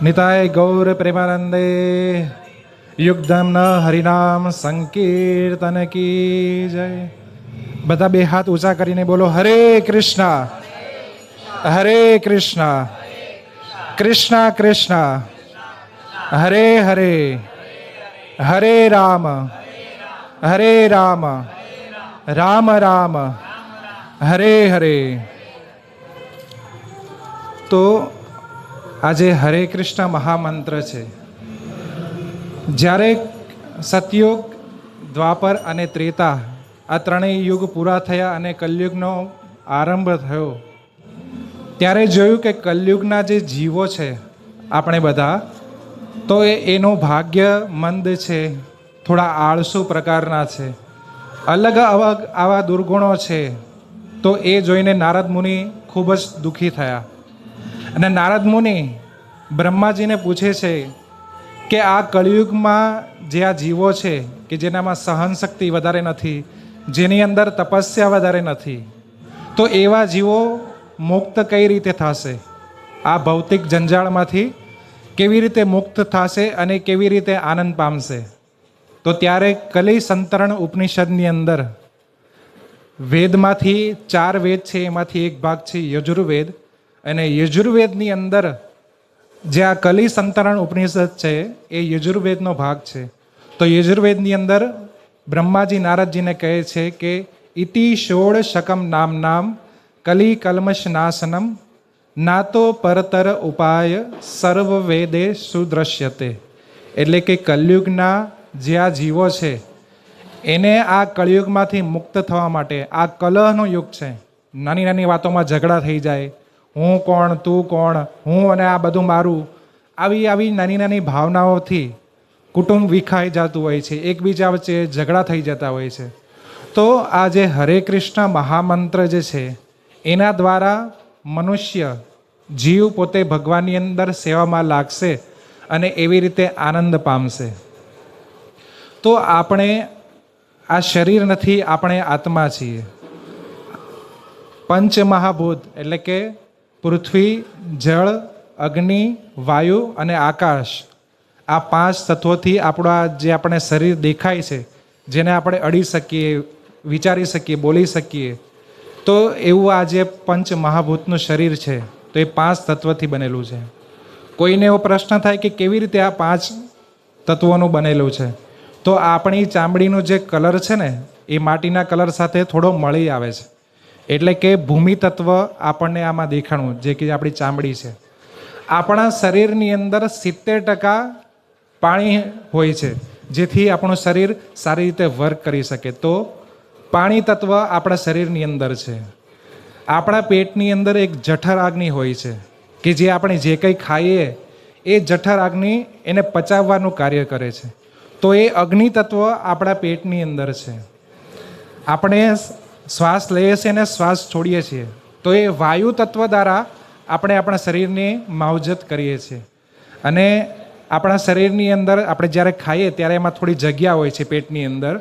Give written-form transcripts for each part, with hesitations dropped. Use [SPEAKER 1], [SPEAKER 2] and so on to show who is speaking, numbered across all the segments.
[SPEAKER 1] निताय गौर प्रेमानंदे युगधम न हरिनाम संकीर्तन की जय। બધા બે હાથ ઊંચા કરીને બોલો હરે કૃષ્ણ હરે કૃષ્ણ કૃષ્ણ કૃષ્ણ હરે હરે હરે રામ રામ રામ હરે હરે। તો આજે હરે કૃષ્ણ મહામંત્ર છે। જ્યારે સતયુગ, દ્વાપર અને ત્રેતા આ ત્રણેય યુગ પૂરા થયા અને કલયુગનો આરંભ થયો, ત્યારે જોયું કે કલયુગના જે જીવો છે આપણે બધા, તો એનું ભાગ્ય મંદ છે, થોડા આળસુ પ્રકારના છે, અલગ આવા દુર્ગુણો છે। તો એ જોઈને નારદ મુનિ ખૂબ જ દુઃખી થયા અને નારદ મુનિ બ્રહ્માજીને પૂછે છે કે આ કળિયુગમાં જે આ જીવો છે કે જેનામાં સહન શક્તિ વધારે નથી, જેની અંદર તપસ્યા વધારે નથી, તો એવા જીવો મુક્ત કઈ રીતે થશે? આ ભૌતિક જંજાળમાંથી કેવી રીતે મુક્ત થશે અને કેવી રીતે આનંદ પામશે? તો ત્યારે કલી સંતરણ ઉપનિષદની અંદર વેદમાંથી 4 વેદ છે, એમાંથી એક ભાગ છે યજુર્વેદ, અને યજુર્વેદની અંદર જે આ કલી સંતરણ ઉપનિષદ છે એ યજુર્વેદનો ભાગ છે। તો યજુર્વેદની અંદર બ્રહ્માજી નારદજીને કહે છે કે ઇતિ ષોડશકમ નામ કલી કલ્મશ નાશનમ નાતો પરતર ઉપાય સર્વ વેદે સુદ્રશ્યતે। એટલે કે કલયુગના જે આ જીવો છે એને આ કળિયુગમાંથી મુક્ત થવા માટે, આ કલહનો યુગ છે, નાની નાની વાતોમાં ઝઘડા થઈ જાય, હું કોણ તું કોણ, હું અને આ બધું મારું, આવી નાની નાની ભાવનાઓથી કુટુંબ વિખાઈ જતું હોય છે, એકબીજા વચ્ચે ઝઘડા થઈ જતા હોય છે। તો આ જે હરે કૃષ્ણ મહામંત્ર જે છે એના દ્વારા મનુષ્ય જીવ પોતે ભગવાનની અંદર સેવામાં લાગશે અને એવી રીતે આનંદ પામશે। તો આપણે આ શરીર નથી, આપણે આત્મા છીએ। પંચ મહાભૂત એટલે કે પૃથ્વી, જળ, અગ્નિ, વાયુ અને આકાશ, આ 5 તત્વોથી આપણું જે આપણે શરીર દેખાય છે, જેને આપણે અડી શકીએ, વિચારી શકીએ, બોલી શકીએ, તો એવું આ જે પંચ મહાભૂતનું શરીર છે તો એ 5 તત્વથી બનેલું છે। કોઈને એવો પ્રશ્ન થાય કે કેવી રીતે આ 5 તત્વોનું બનેલું છે? તો આપણી ચામડીનો જે કલર છે ને એ માટીના કલર સાથે થોડો મળી આવે છે, એટલે કે ભૂમિ તત્વ આપણને આમાં દેખાણું, જે કે આપણી ચામડી છે। આપણા શરીરની અંદર 70% પાણી હોય છે, જેથી આપણું શરીર સારી રીતે વર્ક કરી શકે। તો પાણી તત્વ આપણા શરીરની અંદર છે। આપણા પેટની અંદર એક જઠર અગ્નિ હોય છે કે જે આપણે જે કંઈ ખાઈએ એ જઠર અગ્નિ એને પચાવવાનું કાર્ય કરે છે। તો એ અગ્નિ તત્વ આપણા પેટની અંદર છે। આપણે શ્વાસ લઈએ છીએ અને શ્વાસ છોડીએ છીએ, તો એ વાયુ તત્વ દ્વારા આપણે આપણા શરીરની માવજત કરીએ છીએ। અને આપણા શરીરની અંદર આપણે જ્યારે ખાઈએ ત્યારે એમાં થોડી જગ્યા હોય છે પેટની અંદર,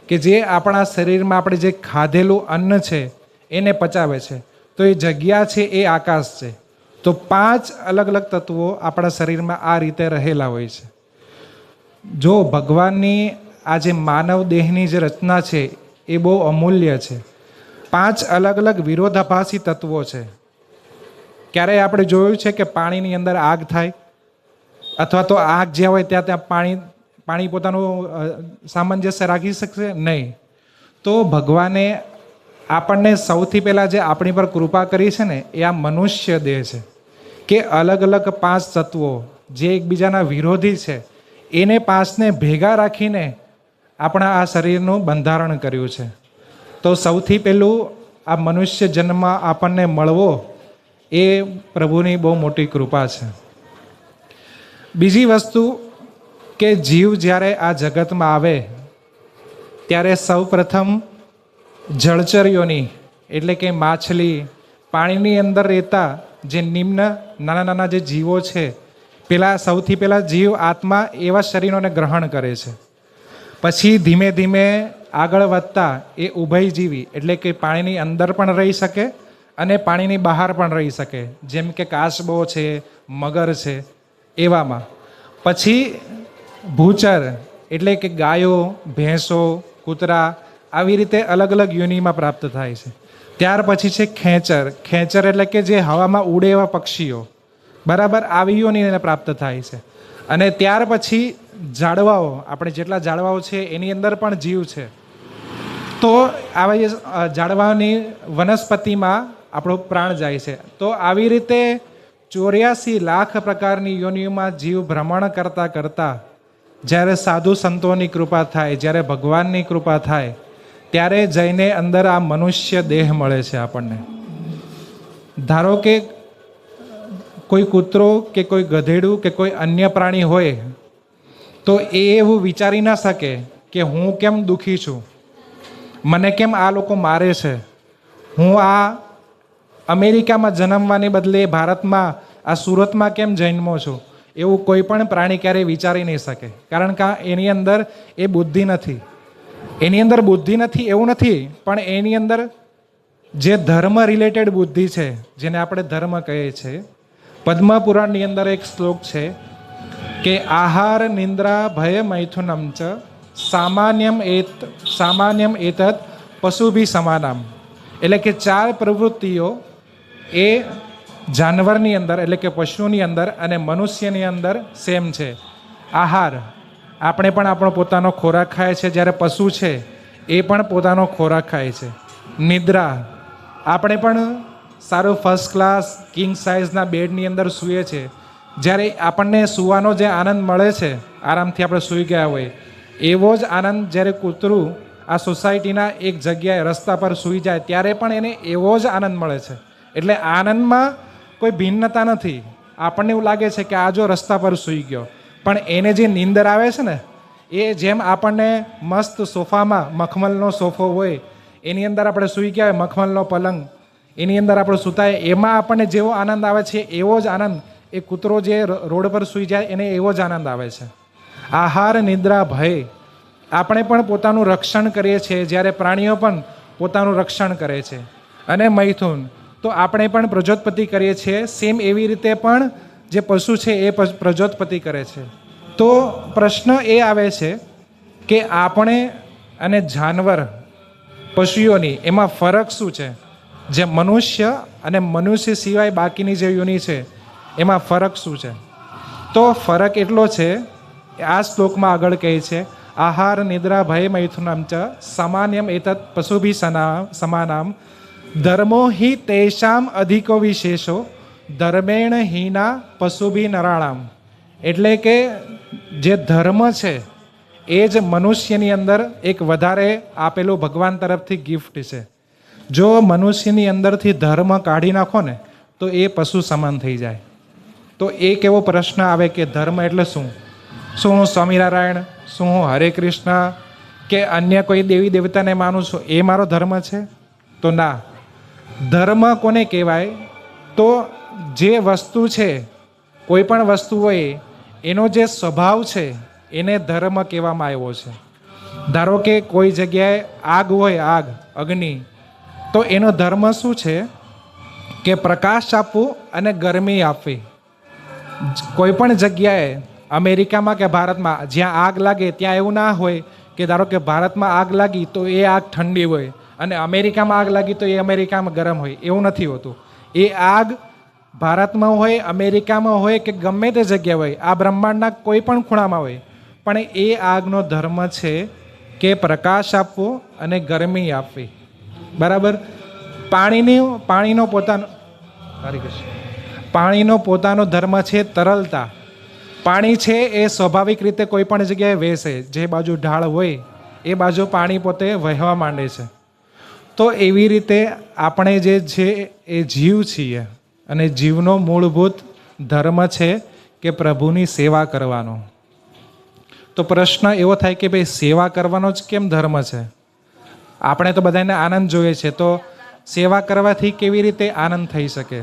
[SPEAKER 1] કે જે આપણા શરીરમાં આપણે જે ખાધેલું અન્ન છે એને પચાવે છે। તો એ જગ્યા છે એ આકાશ છે। તો 5 અલગ અલગ તત્વો આપણા શરીરમાં આ રીતે રહેલા હોય છે। જો ભગવાનની આ જે માનવ દેહની જે રચના છે એ બહુ અમૂલ્ય છે। 5 અલગ અલગ વિરોધાભાસી તત્વો છે। ક્યારેય આપણે જોયું છે કે પાણીની અંદર આગ થાય, અથવા તો આગ જ્યાં હોય ત્યાં પાણી પોતાનું સામંજસ્ય રાખી શકશે નહીં। તો ભગવાને આપણને સૌથી પહેલાં જે આપણી પર કૃપા કરી છે ને એ આ મનુષ્ય દેહ છે, કે અલગ અલગ 5 તત્વો જે એકબીજાના વિરોધી છે એને 5ને ભેગા રાખીને આપણા આ શરીરનું બંધારણ કર્યું છે। તો સૌથી પહેલું આ મનુષ્ય જન્મ આપણને મળવો એ પ્રભુની બહુ મોટી કૃપા છે। બીજી વસ્તુ કે જીવ જ્યારે આ જગતમાં આવે ત્યારે સૌ પ્રથમ જળચરીઓની એટલે કે માછલી, પાણીની અંદર રહેતા જે નિમ્ન નાના નાના જે જીવો છે, સૌથી પહેલાં જીવ આત્મા એવા શરીરોને ગ્રહણ કરે છે। પછી ધીમે ધીમે આગળ વધતા એ ઉભયજીવી એટલે કે પાણીની અંદર પણ રહી શકે અને પાણીની બહાર પણ રહી શકે, જેમ કે કાચબો છે, મગર છે, એવામાં. પછી ભૂચર એટલે કે ગાયો, ભેંસો, કૂતરા આવી રીતે અલગ અલગ યોનિમાં પ્રાપ્ત થાય છે. ત્યાર પછી છે ખેંચર. ખેંચર એટલે કે જે હવામાં ઉડે એવા પક્ષીઓ, બરાબર, આવી યોનિને પ્રાપ્ત થાય છે. અને ત્યાર પછી ઝાડવાઓ, આપણે જેટલા ઝાડવાઓ છે એની અંદર પણ જીવ છે. તો આવી ઝાડવાની વનસ્પતિમાં આપણો પ્રાણ જાય છે. તો આવી રીતે 84 લાખ પ્રકારની યોનિઓમાં જીવ ભ્રમણ કરતાં કરતાં જ્યારે સાધુ સંતોની કૃપા થાય, જ્યારે ભગવાનની કૃપા થાય, ત્યારે જઈને અંદર આ મનુષ્ય દેહ મળે છે આપણને. ધારો કે કોઈ કૂતરો કે કોઈ ગધેડું કે કોઈ અન્ય પ્રાણી હોય તો એ એવું વિચારી ના શકે કે હું કેમ દુઃખી છું, મને કેમ આ લોકો મારે છે, હું આ અમેરિકામાં જન્મવાને બદલે ભારતમાં આ સુરતમાં કેમ જન્મો છું, એવું કોઈ પણ પ્રાણી ક્યારેય વિચારી નહીં શકે. કારણ કે એની અંદર એ બુદ્ધિ નથી. એની અંદર બુદ્ધિ નથી એવું નથી, પણ એની અંદર જે ધર્મ રિલેટેડ બુદ્ધિ છે, જેને આપણે ધર્મ કહીએ છીએ. પદ્મ પુરાણની અંદર એક શ્લોક છે કે આહાર નિંદ્રા ભય મૈથુનમ ચ સામાન્યમ એતત પશુભી સમાનમ. એટલે કે 4 પ્રવૃત્તિઓ એ જાનવરની અંદર એટલે કે પશુની અંદર અને મનુષ્યની અંદર સેમ છે. આહાર, આપણે પણ આપણો પોતાનો ખોરાક ખાય છે, જ્યારે પશુ છે એ પણ પોતાનો ખોરાક ખાય છે. નિદ્રા, આપણે પણ સારું ફર્સ્ટ ક્લાસ કિંગ સાઇઝના બેડની અંદર સૂઈએ છીએ. જ્યારે આપણને સૂવાનો જે આનંદ મળે છે, આરામથી આપણે સૂઈ ગયા હોય, એવો જ આનંદ જ્યારે કૂતરું આ સોસાયટીના એક જગ્યાએ રસ્તા પર સૂઈ જાય ત્યારે પણ એને એવો જ આનંદ મળે છે. એટલે આનંદમાં કોઈ ભિન્નતા નથી. આપણને એવું લાગે છે કે આ જો રસ્તા પર સૂઈ ગયો, પણ એને જે નીંદર આવે છે ને, એ જેમ આપણને મસ્ત સોફામાં મખમલનો સોફો હોય એની અંદર આપણે સૂઈ ગયા હોય, મખમલનો પલંગ એની અંદર આપણે સૂતાય, એમાં આપણને જેવો આનંદ આવે છે એવો જ આનંદ એ કૂતરો જે રોડ પર સૂઈ જાય એને એવો જ આનંદ આવે છે. આહાર નિદ્રા ભય, આપણે પણ પોતાનું રક્ષણ કરીએ છીએ જ્યારે પ્રાણીઓ પણ પોતાનું રક્ષણ કરે છે. અને મૈથુન, તો આપણે પણ પ્રજોત્પત્તિ કરીએ છીએ, સેમ એવી રીતે પણ જે પશુ છે એ પ્રજોત્પત્તિ કરે છે. તો પ્રશ્ન એ આવે છે કે આપણે અને જાનવર પશુઓની એમાં ફરક શું છે? જે મનુષ્ય અને મનુષ્ય સિવાય બાકીની જે યોનિ છે એમાં ફરક શું છે? તો ફરક એટલો છે, આ શ્લોકમાં આગળ કહે છે આહાર નિદ્રા ભય મૈથુનમ ચ સામાન્યમ એતત પશુભી સમાનામ ધર્મો હિ તેષામ અધિકો વિશેષો ધર્મેણ હીના પશુભી નરાણામ. એટલે કે જે ધર્મ છે એ જ મનુષ્યની અંદર એક વધારે આપેલું ભગવાન તરફથી ગિફ્ટ છે. જો મનુષ્યની અંદરથી ધર્મ કાઢી નાખો ને તો એ પશુ સમાન થઈ જાય. તો એક એવો પ્રશ્ન આવે કે ધર્મ એટલે શું? શું હું સ્વામિનારાયણ, શું હું હરે કૃષ્ણ કે અન્ય કોઈ દેવી દેવતાને માનું છું એ મારો ધર્મ છે? તો ના. ધર્મ કોને કહેવાય? તો જે વસ્તુ છે, કોઈ પણ વસ્તુ હોય એનો જે સ્વભાવ છે એને ધર્મ કહેવામાં આવ્યો છે. ધારો કે કોઈ જગ્યાએ આગ હોય, આગ, અગ્નિ, તો એનો ધર્મ શું છે કે પ્રકાશ આપવું અને ગરમી આપવી. કોઈ પણ જગ્યાએ અમેરિકામાં કે ભારતમાં જ્યાં આગ લાગે ત્યાં એવું ના હોય કે ધારો કે ભારતમાં આગ લાગી તો એ આગ ઠંડી હોય અને અમેરિકામાં આગ લાગી તો એ અમેરિકામાં ગરમ હોય. એવું નથી હોતું. એ આગ ભારતમાં હોય, અમેરિકામાં હોય કે ગમે તે જગ્યાએ હોય, આ બ્રહ્માંડના કોઈ પણ ખૂણામાં હોય, પણ એ આગનો ધર્મ છે કે પ્રકાશ આપવો અને ગરમી આપવી. બરાબર. પાણીનો પોતાનો ધર્મ છે તરલતા. પાણી છે એ સ્વાભાવિક રીતે કોઈ પણ જગ્યાએ વહેશે, જે બાજુ ઢાળ હોય એ બાજુ પાણી પોતે વહેવા માંડે છે. તો એવી રીતે આપણે જે છે એ જીવ છીએ અને જીવનો મૂળભૂત ધર્મ છે કે પ્રભુની સેવા કરવાનો. તો પ્રશ્ન એવો થાય કે ભાઈ સેવા કરવાનો જ કેમ ધર્મ છે? આપણે તો બધાને આનંદ જોઈએ છે, તો સેવા કરવાથી કેવી રીતે આનંદ થઈ શકે?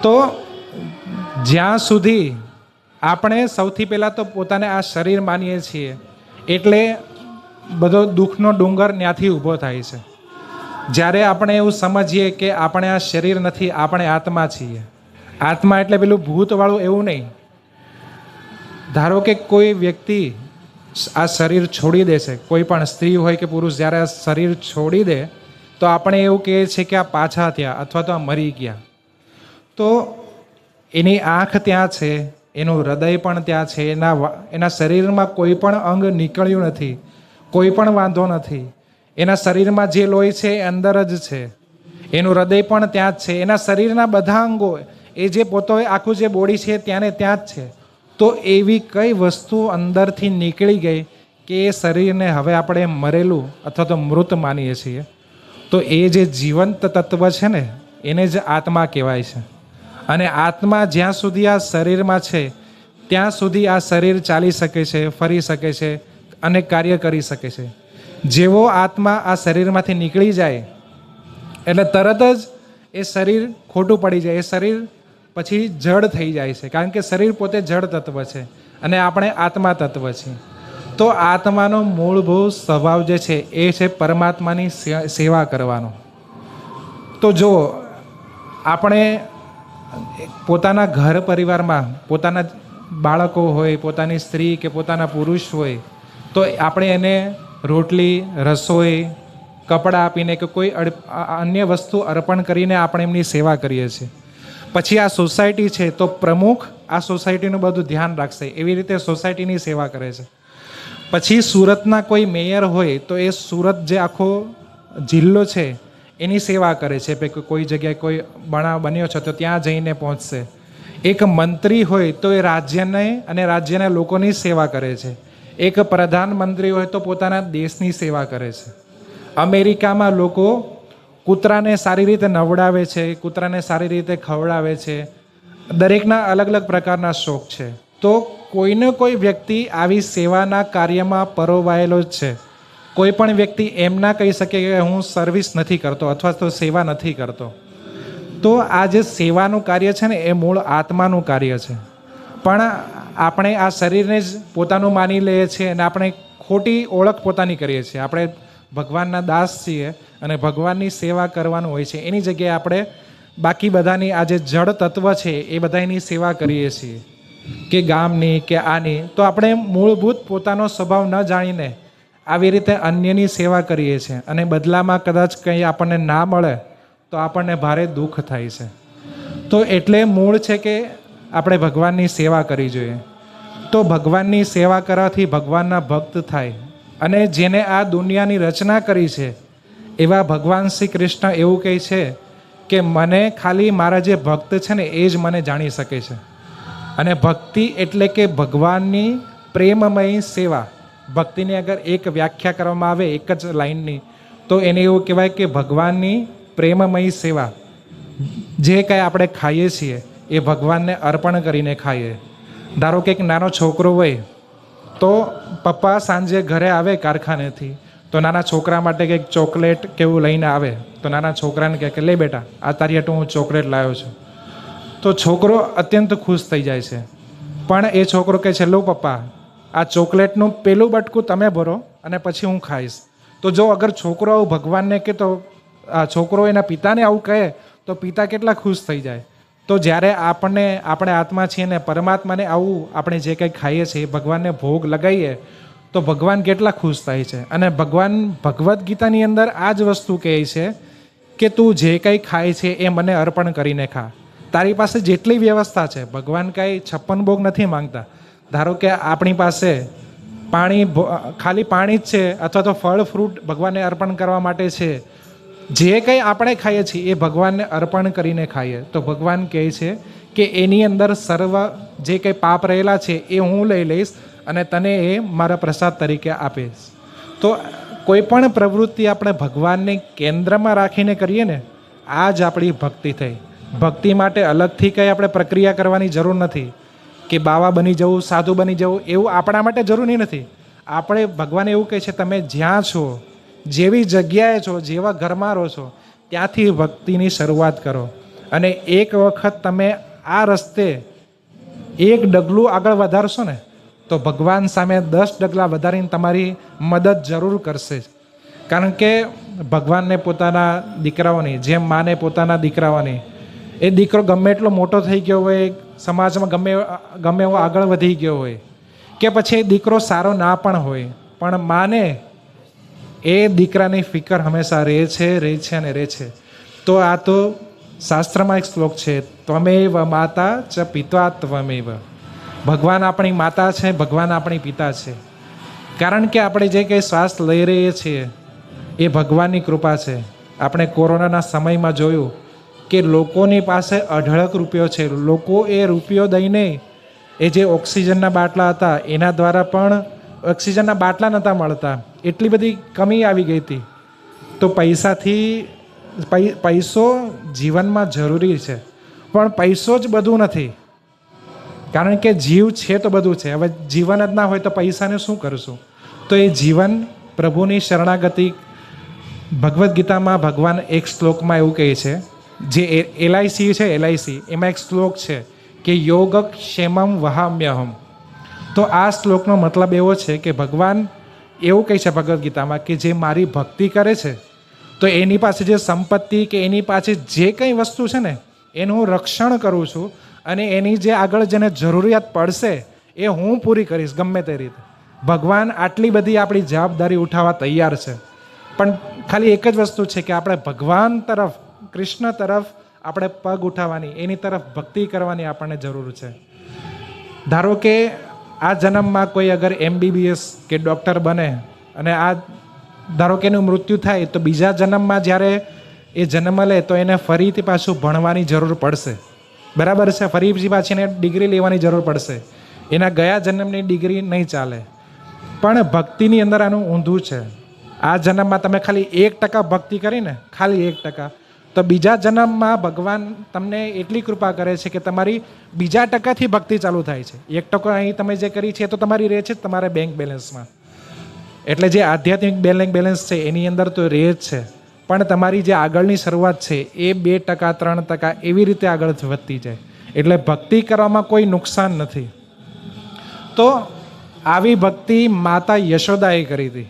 [SPEAKER 1] તો જ્યાં સુધી આપણે સૌથી પહેલાં તો પોતાને આ શરીર માનીએ છીએ એટલે બધો દુઃખનો ડુંગર ત્યાંથી ઊભો થાય છે. જ્યારે આપણે એવું સમજીએ કે આપણે આ શરીર નથી, આપણે આત્મા છીએ આત્મા એટલે પેલું ભૂતવાળું એવું નહીં. ધારો કે કોઈ વ્યક્તિ આ શરીર છોડી દેશે, કોઈ પણ સ્ત્રી હોય કે પુરુષ જ્યારે આ શરીર છોડી દે તો આપણે એવું કહે છે કે આ પાછા થયા અથવા તો આ મરી ગયા. તો એની આંખ ત્યાં છે, એનું હૃદય પણ ત્યાં છે, એના શરીરમાં કોઈ પણ અંગ નીકળ્યું નથી, કોઈ પણ વાંધો નથી. એના શરીરમાં જે લોહી છે એ અંદર જ છે, એનું હૃદય પણ ત્યાં જ છે, એના શરીરના બધા અંગો એ જે પોતે આખું જે બોડી છે ત્યાં ને ત્યાં જ છે. તો એવી કઈ વસ્તુ અંદરથી નીકળી ગઈ કે એ શરીરને હવે આપણે મરેલું અથવા તો મૃત માનીએ છીએ. તો એ જે જીવંત તત્વ છે ને એને જ આત્મા કહેવાય છે. અને આત્મા જ્યાં સુધી આ શરીરમાં છે ત્યાં સુધી આ શરીર ચાલી શકે છે, ફરી શકે છે અને કાર્ય કરી શકે છે. જેવો આત્મા આ શરીરમાંથી નીકળી જાય એટલે તરત જ એ શરીર ખોટું પડી જાય, એ શરીર પછી જડ થઈ જાય છે, કારણ કે શરીર પોતે જડ તત્વ છે અને આપણે આત્મા તત્વ છીએ. તો આત્માનો મૂળભૂત સ્વભાવ જે છે એ છે પરમાત્માની સેવા કરવાનો. તો જો આપણે પોતાના ઘર પરિવારમાં પોતાના બાળકો હોય, પોતાની સ્ત્રી કે પોતાના પુરુષ હોય, તો આપણે એને રોટલી, રસોઈ, કપડાં આપીને કે કોઈ અન્ય વસ્તુ અર્પણ કરીને આપણે એમની સેવા કરીએ છીએ. પછી આ સોસાયટી છે તો પ્રમુખ આ સોસાયટીનું બધું ધ્યાન રાખશે, એવી રીતે સોસાયટીની સેવા કરે છે. પછી સુરતના કોઈ મેયર હોય તો એ સુરત જે આખો જિલ્લો છે એની સેવા કરે છે. કોઈ જગ્યાએ કોઈ બનાવ બન્યો છે તો ત્યાં જઈને પહોંચશે. એક મંત્રી હોય તો એ રાજ્યને અને રાજ્યના લોકોની સેવા કરે છે. એક પ્રધાનમંત્રી હોય તો પોતાના દેશની સેવા કરે છે. અમેરિકામાં લોકો કૂતરાને સારી રીતે નવડાવે છે, કૂતરાને સારી રીતે ખવડાવે છે. દરેકના અલગ અલગ પ્રકારના શોખ છે. તો કોઈને કોઈ વ્યક્તિ આવી સેવાના કાર્યમાં પરોવાયેલો જ છે. કોઈ પણ વ્યક્તિ એમ ના કહી શકે કે હું સર્વિસ નથી કરતો અથવા તો સેવા નથી કરતો. તો આ જે સેવાનું કાર્ય છે ને એ મૂળ આત્માનું કાર્ય છે. પણ આપણે આ શરીરને જ પોતાનું માની લઈએ છીએ અને આપણે ખોટી ઓળખ પોતાની કરીએ છીએ. આપણે ભગવાનના દાસ છીએ અને ભગવાનની સેવા કરવાનું હોય છે. એની જગ્યાએ આપણે બાકી બધાની આ જે જડ તત્વ છે એ બધાની સેવા કરીએ છીએ, કે ગામની કે આની. તો આપણે મૂળભૂત પોતાનો સ્વભાવ ન જાણીને આવી રીતે અન્યની સેવા કરીએ છીએ અને બદલામાં કદાચ કંઈ આપણને ના મળે તો આપણને ભારે દુઃખ થાય છે. તો એટલે મૂળ છે કે આપણે ભગવાનની સેવા કરવી જોઈએ. તો ભગવાનની સેવા કરવાથી ભગવાનના ભક્ત થાય. અને જેને આ દુનિયાની રચના કરી છે એવા ભગવાન શ્રી કૃષ્ણ એવું કહે છે કે મને ખાલી મારા જે ભક્ત છે ને એ જ મને જાણી શકે છે. અને ભક્તિ એટલે કે ભગવાનની પ્રેમમય સેવા. ભક્તિની અગર એક વ્યાખ્યા કરવામાં આવે એક જ લાઈનની તો એને એવું કહેવાય કે ભગવાનની પ્રેમમય સેવા. જે કંઈ આપણે ખાઈએ છીએ એ ભગવાનને અર્પણ કરીને ખાઈએ. ધારો કે એક નાનો છોકરો હોય તો પપ્પા સાંજે ઘરે આવે કારખાનેથી તો નાના છોકરા માટે કંઈક ચોકલેટ કેવું લઈને આવે તો નાના છોકરાને કહે કે લે બેટા આ તારી હાટુ હું ચોકલેટ લાવ્યો છું. તો છોકરો અત્યંત ખુશ થઈ જાય છે. પણ એ છોકરો કહે છે લો પપ્પા આ ચોકલેટનું પેલું બટકું તમે ભરો અને પછી હું ખાઈશ. તો જો અગર છોકરો આવું ભગવાનને કહે તો આ છોકરો એના પિતાને આવું કહે તો પિતા કેટલા ખુશ થઈ જાય. તો જ્યારે આપણે આત્મા છીએ ને પરમાત્માને આવું આપણે જે કંઈ ખાઈએ છીએ ભગવાનને ભોગ લગાવીએ તો ભગવાન કેટલા ખુશ થાય છે. અને ભગવાન ભગવદ્ ગીતાની અંદર આ જ વસ્તુ કહે છે કે તું જે કંઈ ખાય છે એ મને અર્પણ કરીને ખા. તારી પાસે જેટલી વ્યવસ્થા છે, ભગવાન કાંઈ 56 ભોગ નથી માંગતા. ધારો કે આપણી પાસે ખાલી પાણી જ છે અથવા તો ફળ ફ્રૂટ ભગવાનને અર્પણ કરવા માટે છે. જે કંઈ આપણે ખાઈએ છીએ એ ભગવાનને અર્પણ કરીને ખાઈએ તો ભગવાન કહે છે કે એની અંદર સર્વ જે કંઈ પાપ રહેલા છે એ હું લઈ લઈશ અને તને એ મારા પ્રસાદ તરીકે આપીશ. તો કોઈ પણ પ્રવૃત્તિ આપણે ભગવાનને કેન્દ્રમાં રાખીને કરીએ ને આ જ આપણી ભક્તિ થઈ. ભક્તિ માટે અલગથી કંઈ આપણે પ્રક્રિયા કરવાની જરૂર નથી કે બાવા બની જવું, સાધુ બની જવું, એવું આપણા માટે જરૂરી નથી. આપણે ભગવાન એવું કહે છે તમે જ્યાં છો, જેવી જગ્યાએ છો, જેવા ઘરમાં રહો છો ત્યાંથી ભક્તિની શરૂઆત કરો. અને એક વખત તમે આ રસ્તે એક ડગલું આગળ વધારશો ને તો ભગવાન સામે 10 ડગલા વધારીને તમારી મદદ જરૂર કરશે. કારણ કે ભગવાનને પોતાના દીકરાઓની જેમ માને પોતાના દીકરાઓની એ દીકરો ગમે એટલો મોટો થઈ ગયો હોય, સમાજમાં ગમે એવો આગળ વધી ગયો હોય, કે પછી એ દીકરો સારો ના પણ હોય, પણ માને એ દીકરાની ફિકર હંમેશા રહે છે અને રહે છે. તો આ તો શાસ્ત્રમાં એક શ્લોક છે, ત્વમેવ માતા ચ પિતા ત્વમેવ. ભગવાન આપણી માતા છે, ભગવાન આપણી પિતા છે. કારણ કે આપણે જે કંઈ શ્વાસ લઈ રહીએ છીએ એ ભગવાનની કૃપા છે. આપણે કોરોનાના સમયમાં જોયું કે લોકોની પાસે અઢળક રૂપિયો છે, લોકો એ રૂપિયો દઈને એ જે ઓક્સિજનના બાટલા હતા એના દ્વારા પણ ઓક્સિજનના બાટલા નહોતા મળતા, એટલી બધી કમી આવી ગઈ હતી. તો પૈસો જીવનમાં જરૂરી છે, પણ પૈસો જ બધું નથી. કારણ કે જીવ છે તો બધું છે. હવે જીવન જ ના હોય તો પૈસાને શું કરશું? તો એ જીવન પ્રભુની શરણાગતિ. ભગવદ્ ગીતામાં ભગવાન એક શ્લોકમાં એવું કહે છે, જે એલઆઈસી છે, એલઆઈસી એમાં એક શ્લોક છે કે યોગ ક્ષેમમ વહામ્યહમ. તો આ શ્લોકનો મતલબ એવો છે કે ભગવાન એવું કહે છે ભગવદ્ ગીતામાં કે જે મારી ભક્તિ કરે છે તો એની પાસે જે સંપત્તિ કે એની પાસે જે કંઈ વસ્તુ છે ને એનું હું રક્ષણ કરું છું, અને એની જે આગળ જેને જરૂરિયાત પડશે એ હું પૂરી કરીશ ગમે તે રીતે. ભગવાન આટલી બધી આપણી જવાબદારી ઉઠાવવા તૈયાર છે, પણ ખાલી એક જ વસ્તુ છે કે આપણે ભગવાન તરફ, કૃષ્ણ તરફ આપણે પગ ઉઠાવવાની, એની તરફ ભક્તિ કરવાની આપણને જરૂર છે. ધારો કે આ જન્મમાં કોઈ અગર MBBS કે ડૉક્ટર બને અને આ ધારો કે એનું મૃત્યુ થાય, તો બીજા જન્મમાં જ્યારે એ જન્મ લે તો એને ફરીથી પાછું ભણવાની જરૂર પડશે, બરાબર છે? ફરી પાછી એને ડિગ્રી લેવાની જરૂર પડશે, એના ગયા જન્મની ડિગ્રી નહીં ચાલે. પણ ભક્તિની અંદર આનું ઊંધું છે. આ જન્મમાં તમે ખાલી 1% ભક્તિ કરીને, ખાલી 1%, તો બીજા જન્મમાં ભગવાન તમને એટલી કૃપા કરે છે કે તમારી બીજા ટકાથી ભક્તિ ચાલુ થાય છે. 1% અહીં તમે જે કરી છે તો તમારી રહે છે જ તમારા બેંક બેલેન્સમાં. એટલે જે આધ્યાત્મિક બેલેન્સ છે એની અંદર તો રહે જ છે, પણ તમારી જે આગળની શરૂઆત છે એ 2% 3% એવી રીતે આગળ વધતી જાય. એટલે ભક્તિ કરવામાં કોઈ નુકસાન નથી. તો આવી ભક્તિ માતા યશોદાએ કરી હતી.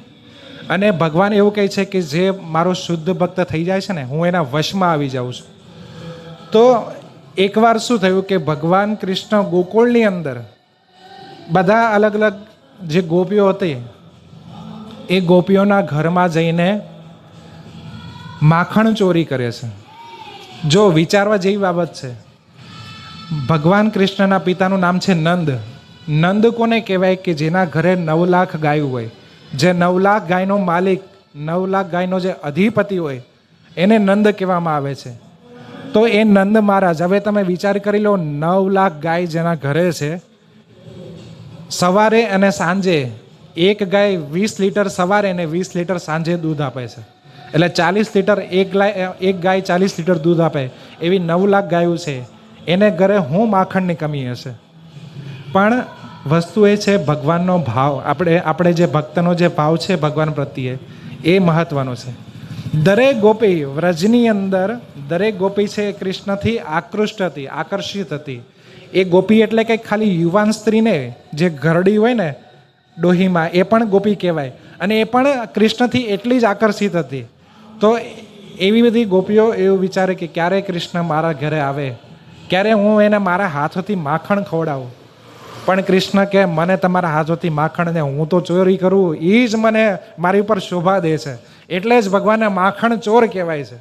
[SPEAKER 1] અને ભગવાન એવું કહે છે કે જે મારો શુદ્ધ ભક્ત થઈ જાય છે ને, હું એના વશમાં આવી જાઉં છું. તો એકવાર શું થયું કે ભગવાન કૃષ્ણ ગોકુળની અંદર બધા અલગ અલગ જે ગોપીઓ હતી એ ગોપીઓના ઘરમાં જઈને માખણ ચોરી કરે છે. જો વિચારવા જેવી બાબત છે. ભગવાન કૃષ્ણના પિતાનું નામ છે નંદ. નંદ કોને કહેવાય? કે જેના ઘરે 9 લાખ ગાયો હોય, જે 9 લાખ ગાયનો માલિક, 9 લાખ ગાયનો જે અધિપતિ હોય એને નંદ કહેવામાં આવે છે. તો એ નંદ મહારાજ, હવે તમે વિચાર કરી લો, 9 લાખ ગાય જેના ઘરે છે, સવારે અને સાંજે એક ગાય 20 લીટર સવારે અને 20 લીટર સાંજે દૂધ આપે છે. એટલે 40 લીટર એક ગાય 40 લીટર દૂધ આપે, એવી 9 લાખ ગાયો છે. એને ઘરે હું માખણની કમી હશે? પણ વસ્તુ એ છે ભગવાનનો ભાવ. આપણે જે ભક્તનો જે ભાવ છે ભગવાન પ્રત્યે, એ મહત્વનો છે. દરેક ગોપી વ્રજની અંદર, દરેક ગોપી છે કૃષ્ણથી આકર્ષિત હતી. એ ગોપી એટલે કે ખાલી યુવાન સ્ત્રીને જે ઘરડી હોય ને ડોહીમાં, એ પણ ગોપી કહેવાય. અને એ પણ કૃષ્ણથી એટલી જ આકર્ષિત હતી. તો એવી બધી ગોપીઓ એવું વિચારે કે ક્યારે કૃષ્ણ મારા ઘરે આવે, ક્યારે હું એને મારા હાથોથી માખણ ખવડાવું. પણ કૃષ્ણ કે મને તમારા હાથોથી માખણ ને હું તો ચોરી કરું એ જ મને મારી ઉપર શોભા દે છે. એટલે જ ભગવાનને માખણ ચોર કહેવાય છે.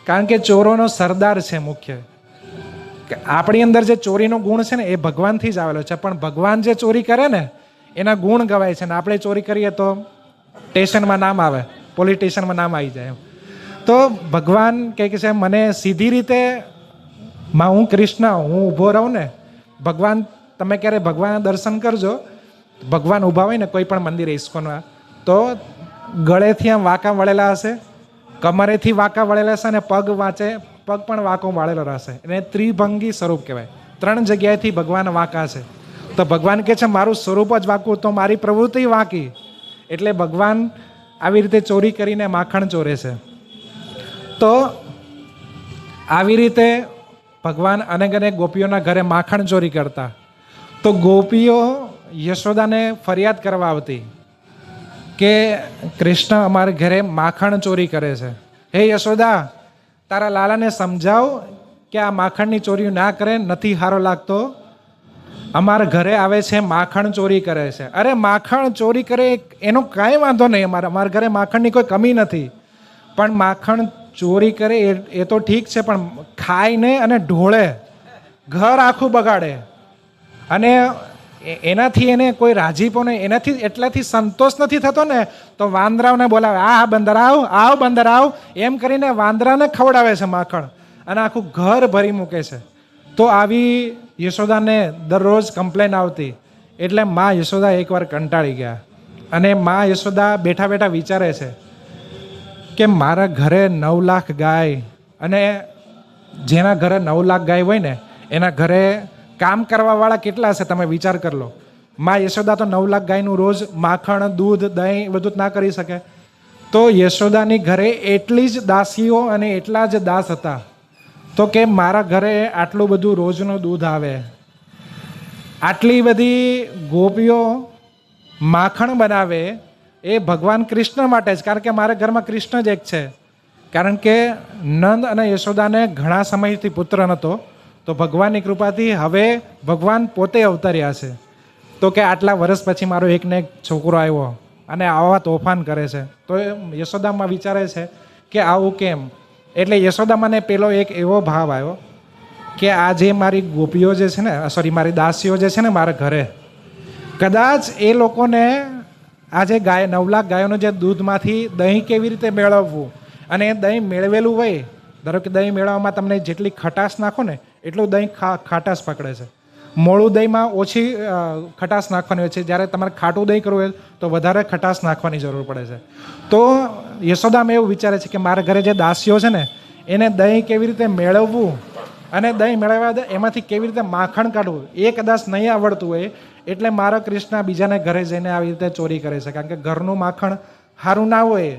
[SPEAKER 1] કારણ કે ચોરોનો સરદાર છે મુખ્ય. આપણી અંદર જે ચોરીનો ગુણ છે ને એ ભગવાનથી જ આવેલો છે, પણ ભગવાન જે ચોરી કરે ને એના ગુણ ગવાય છે. ને આપણે ચોરી કરીએ તો સ્ટેશનમાં નામ આવે, પોલીસ સ્ટેશનમાં નામ આવી જાય. તો ભગવાન કહે છે મને સીધી રીતે હું કૃષ્ણ હું ઊભો રહું ને, ભગવાન તમે ક્યારે ભગવાનના દર્શન કરજો, ભગવાન ઊભા હોય ને કોઈ પણ મંદિરે ઇસ્કોનમાં, તો ગળેથી આમ વાંકા વળેલા હશે, કમરેથી વાંકા વળેલા હશે, અને પગ પણ વાંકો વાળેલો રહેશે. એને ત્રિભંગી સ્વરૂપ કહેવાય. 3 જગ્યાએથી ભગવાન વાંકા છે. તો ભગવાન કહે છે મારું સ્વરૂપ જ વાંકું, તો મારી પ્રવૃત્તિ વાંકી. એટલે ભગવાન આવી રીતે ચોરી કરીને માખણ ચોરે છે. તો આવી રીતે ભગવાન અનેક ગોપીઓના ઘરે માખણ ચોરી કરતા. તો ગોપીઓ યશોદાને ફરિયાદ કરવા આવતી કે કૃષ્ણ અમારા ઘરે માખણ ચોરી કરે છે. હે યશોદા, તારા લાલાને સમજાવ કે આ માખણની ચોરી ના કરે, નથી સારો લાગતો. અમારા ઘરે આવે છે, માખણ ચોરી કરે છે. અરે માખણ ચોરી કરે એનો કાંઈ વાંધો નહીં, અમારા ઘરે માખણની કોઈ કમી નથી, પણ માખણ ચોરી કરે એ તો ઠીક છે, પણ ખાઈને અને ઢોળે, ઘર આખું બગાડે, અને એનાથી એને કોઈ રાજીપો નહીં, એનાથી એટલાથી સંતોષ નથી થતો ને, તો વાંદરાઓને બોલાવે, આ બંદર આવ બંદર આવ, એમ કરીને વાંદરાને ખવડાવે છે માખણ, અને આખું ઘર ભરી મૂકે છે. તો આવી યશોદાને દરરોજ કમ્પ્લેન આવતી. એટલે મા યશોદા એકવાર કંટાળી ગયા, અને મા યશોદા બેઠા બેઠા વિચારે છે કે મારા ઘરે 9 લાખ ગાય, અને જેના ઘરે 9 લાખ ગાય હોય ને એના ઘરે કામ કરવાવાળા કેટલા હશે, તમે વિચાર કરી લો. મા યશોદા તો 9 લાખ ગાયનું રોજ માખણ, દૂધ, દહીં બધું જ ના કરી શકે. તો યશોદાની ઘરે એટલી જ દાસીઓ અને એટલા જ દાસ હતા. તો કે મારા ઘરે આટલું બધું રોજનું દૂધ આવે, આટલી બધી ગોપીઓ માખણ બનાવે, એ ભગવાન કૃષ્ણ માટે જ, કારણ કે મારા ઘરમાં કૃષ્ણ જ એક છે. કારણ કે નંદ અને યશોદાને ઘણા સમયથી પુત્ર નહોતો, તો ભગવાનની કૃપાથી હવે ભગવાન પોતે અવતર્યા છે. તો કે આટલા વર્ષ પછી મારો એકને એક છોકરો આવ્યો અને આવા તોફાન કરે છે. તો યશોદામાં વિચારે છે કે આવું કેમ. એટલે યશોદામાંને પેલો એક એવો ભાવ આવ્યો કે આ જે મારી ગોપીઓ જે છે ને, મારી દાસીઓ જે છે ને મારા ઘરે, કદાચ એ લોકોને આ જે ગાય 9 લાખ ગાયોનું જે દૂધમાંથી દહીં કેવી રીતે મેળવવું, અને એ દહીં મેળવેલું હોય, ધારો કે દહીં મેળવવામાં તમને જેટલી ખટાશ નાખો ને એટલું દહીં ખાટાશ પકડે છે. મોળું દહીંમાં ઓછી ખટાશ નાખવાની હોય છે, જ્યારે તમારે ખાટું દહીં કરવું હોય તો વધારે ખટાશ નાખવાની જરૂર પડે છે. તો યશોદામાં એવું વિચારે છે કે મારા ઘરે જે દાસીઓ છે ને એને દહીં કેવી રીતે મેળવવું, અને દહીં મેળવ્યા એમાંથી કેવી રીતે માખણ કાઢવું એ કદાચ નહીં આવડતું હોય, એટલે મારા કૃષ્ણ બીજાને ઘરે જઈને આવી રીતે ચોરી કરે છે. કારણ કે ઘરનું માખણ સારું ના હોય,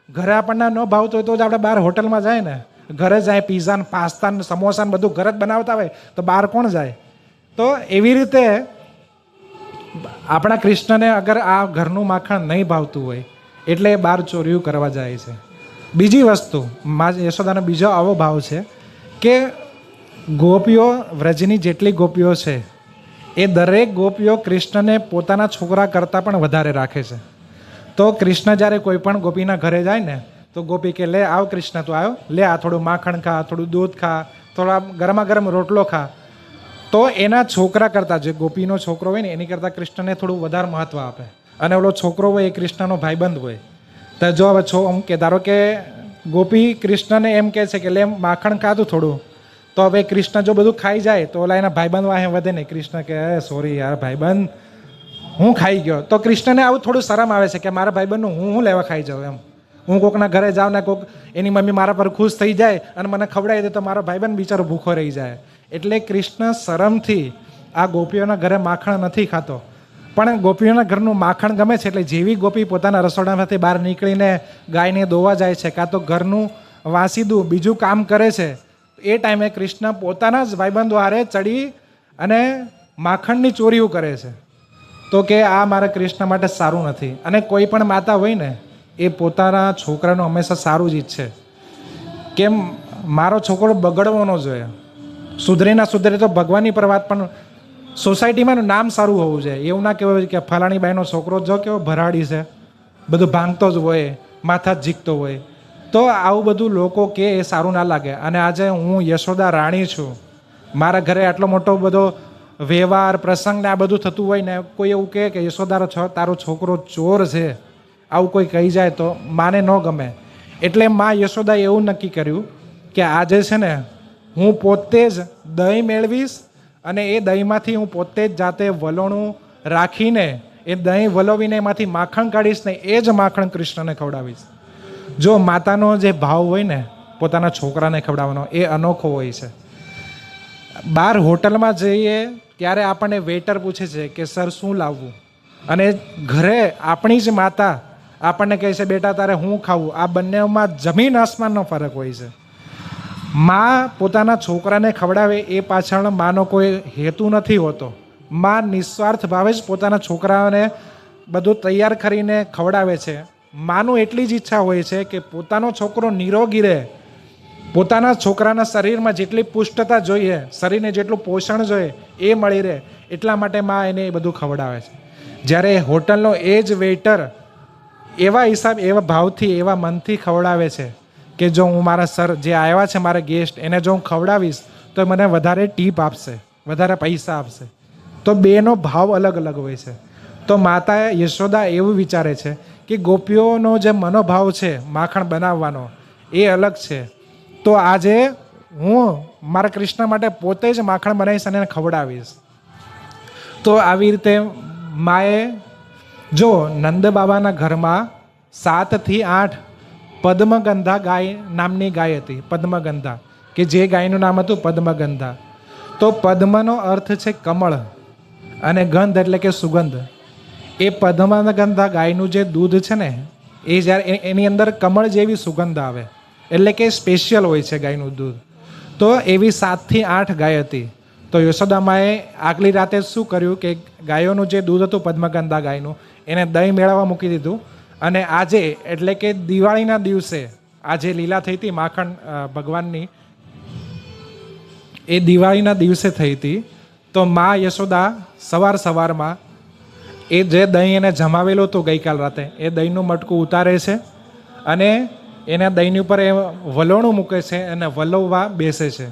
[SPEAKER 1] ઘરે આપણને ન ભાવતું હોય તો જ આપણે બહાર હોટલમાં જાય ને, ઘરે જાય પીઝા ને પાસ્તા ને સમોસા ને બધું ઘરે જ બનાવતા હોય તો બહાર કોણ જાય. તો એવી રીતે આપણા કૃષ્ણને અગર આ ઘરનું માખણ નહીં ભાવતું હોય એટલે એ બહાર ચોરીઓ કરવા જાય છે. બીજી વસ્તુ, યશોદાનો બીજો આવો ભાવ છે કે ગોપીઓ, વ્રજની જેટલી ગોપીઓ છે એ દરેક ગોપીઓ કૃષ્ણને પોતાના છોકરા કરતાં પણ વધારે રાખે છે. તો કૃષ્ણ જ્યારે કોઈ પણ ગોપીના ઘરે જાય ને તો ગોપી કે લે આવ કૃષ્ણ, તું આવ્યો, લે આ થોડું માખણ ખા, થોડું દૂધ ખા, થોડા ગરમા ગરમ રોટલો ખા. તો એના છોકરા કરતાં, જે ગોપીનો છોકરો હોય ને એની કરતાં કૃષ્ણને થોડું વધારે મહત્ત્વ આપે. અને ઓલો છોકરો હોય એ કૃષ્ણનો ભાઈબંધ હોય. તો જો હવે કે ધારો કે ગોપી કૃષ્ણને એમ કહે છે કે લે માખણ ખાધું થોડું, તો હવે કૃષ્ણ જો બધું ખાઈ જાય તો ઓલા એના ભાઈબંધ વાહે વધે નહીં. કૃષ્ણ કે સોરી યાર ભાઈબંધ, હું ખાઈ ગયો. તો કૃષ્ણને આવું થોડું શરમ આવે છે કે મારા ભાઈબંધનું હું લેવા ખાઈ જાઉં એમ. હું કોકના ઘરે જાઉં ને કોક એની મમ્મી મારા પર ખુશ થઈ જાય અને મને ખવડાવી દે તો મારો ભાઈબંધ બિચારો ભૂખો રહી જાય. એટલે કૃષ્ણ શરમથી આ ગોપીઓના ઘરે માખણ નથી ખાતો, પણ ગોપીઓના ઘરનું માખણ ગમે છે. એટલે જેવી ગોપી પોતાના રસોડામાંથી બહાર નીકળીને ગાયને દોવા જાય છે, કાં તો ઘરનું વાસીદું બીજું કામ કરે છે, એ ટાઈમે કૃષ્ણ પોતાના જ ભાઈબંધો હારે ચડી અને માખણની ચોરીઓ કરે છે. તો કે આ મારા કૃષ્ણ માટે સારું નથી. અને કોઈ પણ માતા હોય ને એ પોતાના છોકરાનું હંમેશા સારું જ ઈચ્છે, કેમ મારો છોકરો બગડવો ન જોઈએ. સુધરે ના સુધરે તો ભગવાનની પર વાત, પણ સોસાયટીમાં નામ સારું હોવું જોઈએ. એવું ના કહેવાય કે ફલાણી બાઈનો છોકરો જો કેવો ભરાડી છે, બધું ભાંગતો જ હોય, માથા જ ઝીકતો હોય. તો આવું બધું લોકો કે એ સારું ના લાગે. અને આજે હું યશોદા રાણી છું, મારા ઘરે આટલો મોટો બધો વ્યવહાર પ્રસંગ ને આ બધું થતું હોય ને કોઈ એવું કહે કે યશોદા તારો છોકરો ચોર છે, આવું કોઈ કહી જાય તો માને ન ગમે. એટલે મા યશોદાએ એવું નક્કી કર્યું કે આજે છે ને હું પોતે જ દહીં મેળવીશ, અને એ દહીંમાંથી હું પોતે જ જાતે વલોણું રાખીને એ દહીં વલોવીને એમાંથી માખણ કાઢીશ ને એ જ માખણ કૃષ્ણને ખવડાવીશ. જો માતાનો જે ભાવ હોય ને પોતાના છોકરાને ખવડાવવાનો એ અનોખો હોય છે. બહાર હોટલમાં જઈએ ત્યારે આપણને વેઇટર પૂછે છે કે સર શું લાવવું, અને ઘરે આપણી જ માતા આપણને કહે છે બેટા તારે હું ખાવું. આ બંનેમાં જમીન આસમાનનો ફરક હોય છે. મા પોતાના છોકરાને ખવડાવે એ પાછળ માનો કોઈ હેતુ નથી હોતો. મા નિસ્વાર્થ ભાવે જ પોતાના છોકરાઓને બધું તૈયાર કરીને ખવડાવે છે. માનું એટલી જ ઈચ્છા હોય છે કે પોતાનો છોકરો નિરોગી રહે, પોતાના છોકરાના શરીરમાં જેટલી પુષ્ટતા જોઈએ, શરીરને જેટલું પોષણ જોઈએ એ મળી રહે એટલા માટે માં એને એ બધું ખવડાવે છે. જ્યારે હોટલનો એ જ વેઇટર એવા હિસાબ, એવા ભાવથી, એવા મનથી ખવડાવે છે કે જો હું મારા સર જે આવ્યા છે મારા ગેસ્ટ એને જો હું ખવડાવીશ તો મને વધારે ટીપ આપશે, વધારે પૈસા આપશે. તો બેનો ભાવ અલગ અલગ હોય છે. તો માતા યશોદા એવું વિચારે છે કે ગોપીઓનો જે મનોભાવ છે માખણ બનાવવાનો એ અલગ છે. તો આજે હું મારા કૃષ્ણ માટે પોતે જ માખણ બનાવીશ અને એને ખવડાવીશ. તો આવી રીતે માએ જો નંદ બાબાના ઘરમાં 7 થી 8 પદ્મગંધા ગાય નામની ગાય હતી. પદ્મગંધા, કે જે ગાયનું નામ હતું પદ્મગંધા. તો પદ્મનો અર્થ છે કમળ અને ગંધ એટલે કે સુગંધ. એ પદ્મગંધા ગાયનું જે દૂધ છે ને એ જ્યારે એની અંદર કમળ જેવી સુગંધ આવે એટલે કે સ્પેશિયલ હોય છે ગાયનું દૂધ. તો એવી 7 થી 8 ગાય હતી. તો યશોદામાએ આગલી રાતે શું કર્યું કે ગાયોનું જે દૂધ હતું પદ્મગંધા ગાયનું એને દહીં મેળવવા મૂકી દીધું. અને આજે એટલે કે દિવાળીના દિવસે આજે લીલા થઈ હતી માખણ ભગવાનની, એ દિવાળીના દિવસે થઈ હતી. તો મા યશોદા સવારમાં એ જે દહીં એને જમાવેલું હતું ગઈકાલ રાતે એ દહીંનું મટકું ઉતારે છે અને એના દહીંની ઉપર એ વલોણું મૂકે છે અને વલોવવા બેસે છે.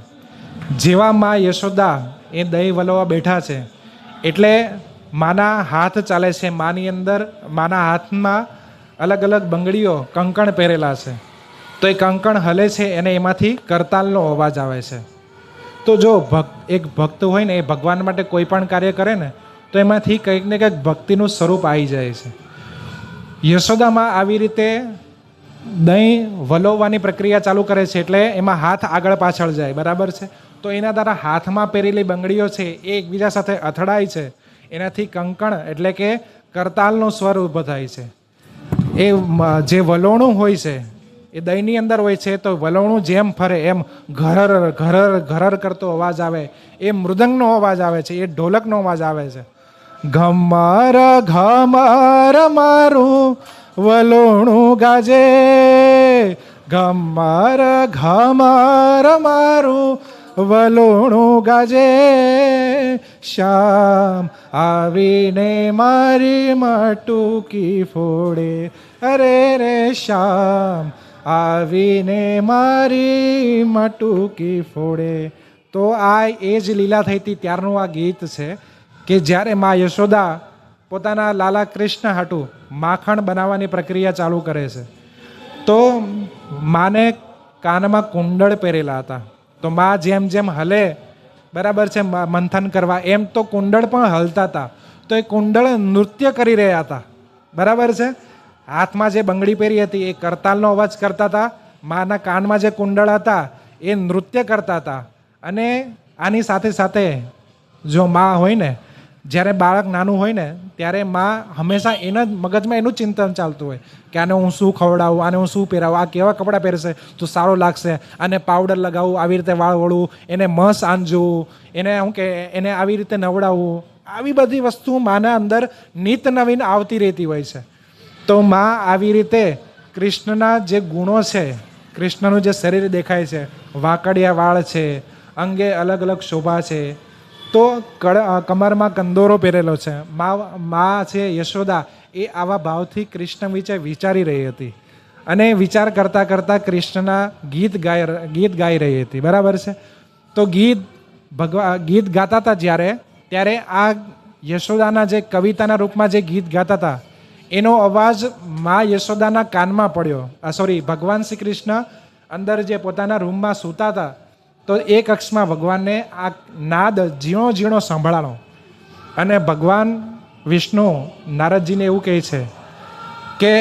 [SPEAKER 1] જેવા મા યશોદા એ દહીં વલોવવા બેઠા છે એટલે માના હાથ ચાલે છે. માની અંદર માના હાથમાં અલગ અલગ બંગડીઓ કંકણ પહેરેલા છે. તો એ કંકણ હલે છે અને એમાંથી કરતાલનો અવાજ આવે છે. તો જો એક ભક્ત હોય ને એ ભગવાન માટે કોઈ પણ કાર્ય કરે ને તો એમાંથી કંઈક ને કંઈક ભક્તિનું સ્વરૂપ આવી જાય છે. યશોદામાં આવી રીતે દહીં વલોવવાની પ્રક્રિયા ચાલુ કરે છે એટલે એમાં હાથ આગળ પાછળ જાય, બરાબર છે. તો એના દ્વારા હાથમાં પહેરેલી બંગડીઓ છે એ એકબીજા સાથે અથડાય છે. એનાથી કંકણ એટલે કે કરતાલનો સ્વર ઊભો થાય છે. એ જે વલોણું હોય છે એ દહીંની અંદર હોય છે. તો વલોણું જેમ ફરે એમ ઘરર ઘરર ઘરર કરતો અવાજ આવે, એ મૃદંગનો અવાજ આવે છે, એ ઢોલકનો અવાજ આવે છે. ઘમર ઘમર મારું વલોણું ગાજે, ઘમર ઘમર મારું વલોણું ગાજે, શ્યામ આવીને મારી માટુકી ફોડે, અરે રે શ્યામ આવીને મારી માટુકી ફોડે. તો આ એ જ લીલા થઈ હતી ત્યારનું આ ગીત છે કે જ્યારે મા યશોદા પોતાના લાલા કૃષ્ણ હાટુ માખણ બનાવવાની પ્રક્રિયા ચાલુ કરે છે. તો માને કાનમાં કુંડળ પહેરેલા હતા. તો મા જેમ જેમ હલે, બરાબર છે, મંથન કરવા એમ તો કુંડળ પણ હલતા હતા. તો એ કુંડળ નૃત્ય કરી રહ્યા હતા, બરાબર છે. હાથમાં જે બંગડી પહેરી હતી એ કરતાલનો અવાજ કરતા હતા. માના કાનમાં જે કુંડળ હતા એ નૃત્ય કરતા હતા. અને આની સાથે સાથે જો મા હોય ને, જ્યારે બાળક નાનું હોય ને ત્યારે મા હંમેશા એના મગજમાં એનું ચિંતન ચાલતું હોય કે આને હું શું ખવડાવું, આને હું શું પહેરાવું, આ કેવા કપડાં પહેરશે તો સારું લાગશે, આને પાવડર લગાવવું, આવી રીતે વાળ વળવું, એને મસ આંજવું, એને શું કે એને આવી રીતે નવડાવવું, આવી બધી વસ્તુ માના અંદર નિત નવીન આવતી રહેતી હોય છે. તો મા આવી રીતે કૃષ્ણના જે ગુણો છે, કૃષ્ણનું જે શરીર દેખાય છે, વાંકડિયા વાળ છે, અંગે અલગ અલગ શોભા છે, તો કમરમાં કંદોરો પહેરેલો છે. મા છે યશોદા એ આવા ભાવથી કૃષ્ણ વિશે વિચારી રહી હતી અને વિચાર કરતાં કરતાં કૃષ્ણના ગીત ગાઈ રહી હતી, બરાબર છે. તો ગીત ગાતા હતા ત્યારે આ યશોદાના જે કવિતાના રૂપમાં જે ગીત ગાતા હતા એનો અવાજ મા યશોદાના કાનમાં પડ્યો. ભગવાન શ્રી કૃષ્ણ અંદર જે પોતાના રૂમમાં સૂતા હતા તો એક અક્ષમાં ભગવાનને આ નાદ ઝીણો ઝીણો સંભળાણો. અને ભગવાન વિષ્ણુ નારદજીને એવું કહે છે કે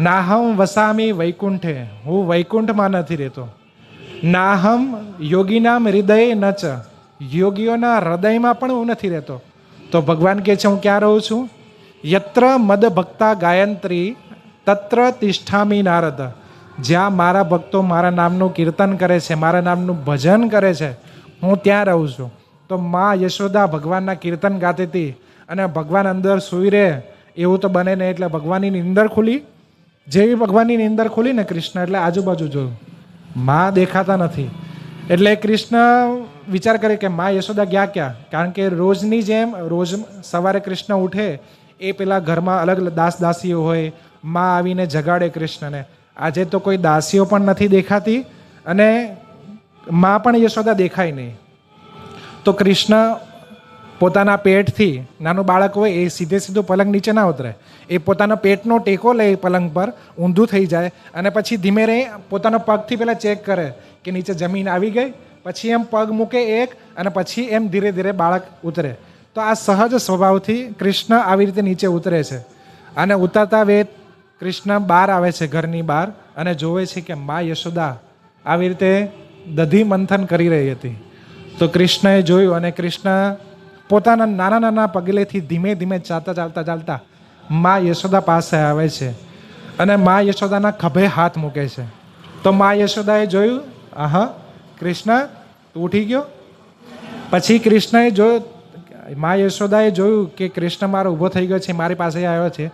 [SPEAKER 1] નાહમ વસામી વૈકુંઠે, હું વૈકુંઠમાં નથી રહેતો. નાહમ યોગીનામ હૃદય નચ, યોગીઓના હૃદયમાં પણ હું નથી રહેતો. તો ભગવાન કહે છે હું ક્યાં રહું છું? યત્ર મદ ભક્તા ગાયંત્રી તત્ર તિષ્ઠામી નારદ. જ્યાં મારા ભક્તો મારા નામનું કીર્તન કરે છે, મારા નામનું ભજન કરે છે, હું ત્યાં રહું છું. તો મા યશોદા ભગવાનના કીર્તન ગાતી હતી અને ભગવાન અંદર સૂઈ રહે એવું તો બને નહીં. એટલે ભગવાનની નીંદર ખુલી. જેવી ભગવાનની નીંદર ખુલી ને કૃષ્ણ એટલે આજુબાજુ જોયું, માં દેખાતા નથી. એટલે કૃષ્ણ વિચાર કરે કે માં યશોદા ગયા ક્યાં? કારણ કે રોજની જેમ રોજ સવારે કૃષ્ણ ઉઠે એ પેલા ઘરમાં અલગ દાસ દાસીઓ હોય, માં આવીને જગાડે કૃષ્ણને. આજે તો કોઈ દાસીઓ પણ નથી દેખાતી અને માં પણ યશોદા દેખાય નહીં. તો કૃષ્ણ પોતાના પેટથી, નાનું બાળક હોય એ સીધું પલંગ નીચે ના ઉતરે, એ પોતાના પેટનો ટેકો લે પલંગ પર, ઊંધું થઈ જાય અને પછી ધીમે રહી પોતાના પગથી પહેલાં ચેક કરે કે નીચે જમીન આવી ગઈ, પછી એમ પગ મૂકે એક અને પછી એમ ધીરે ધીરે બાળક ઉતરે. તો આ સહજ સ્વભાવથી કૃષ્ણ આવી રીતે નીચે ઉતરે છે. અને ઉતરતા વેત કૃષ્ણ બહાર આવે છે, ઘરની બહાર, અને જોવે છે કે મા યશોદા આવી રીતે દધી મંથન કરી રહી હતી. તો કૃષ્ણએ જોયું અને કૃષ્ણ પોતાના નાના નાના પગલેથી ધીમે ધીમે ચાલતા મા યશોદા પાસે આવે છે અને મા યશોદાના ખભે હાથ મૂકે છે. તો મા યશોદાએ જોયું, આહા કૃષ્ણ તું ઉઠી ગયો. પછી કૃષ્ણએ જોયું, મા યશોદાએ જોયું કે કૃષ્ણ મારો ઊભો થઈ ગયો છે, મારી પાસે આવ્યો છે.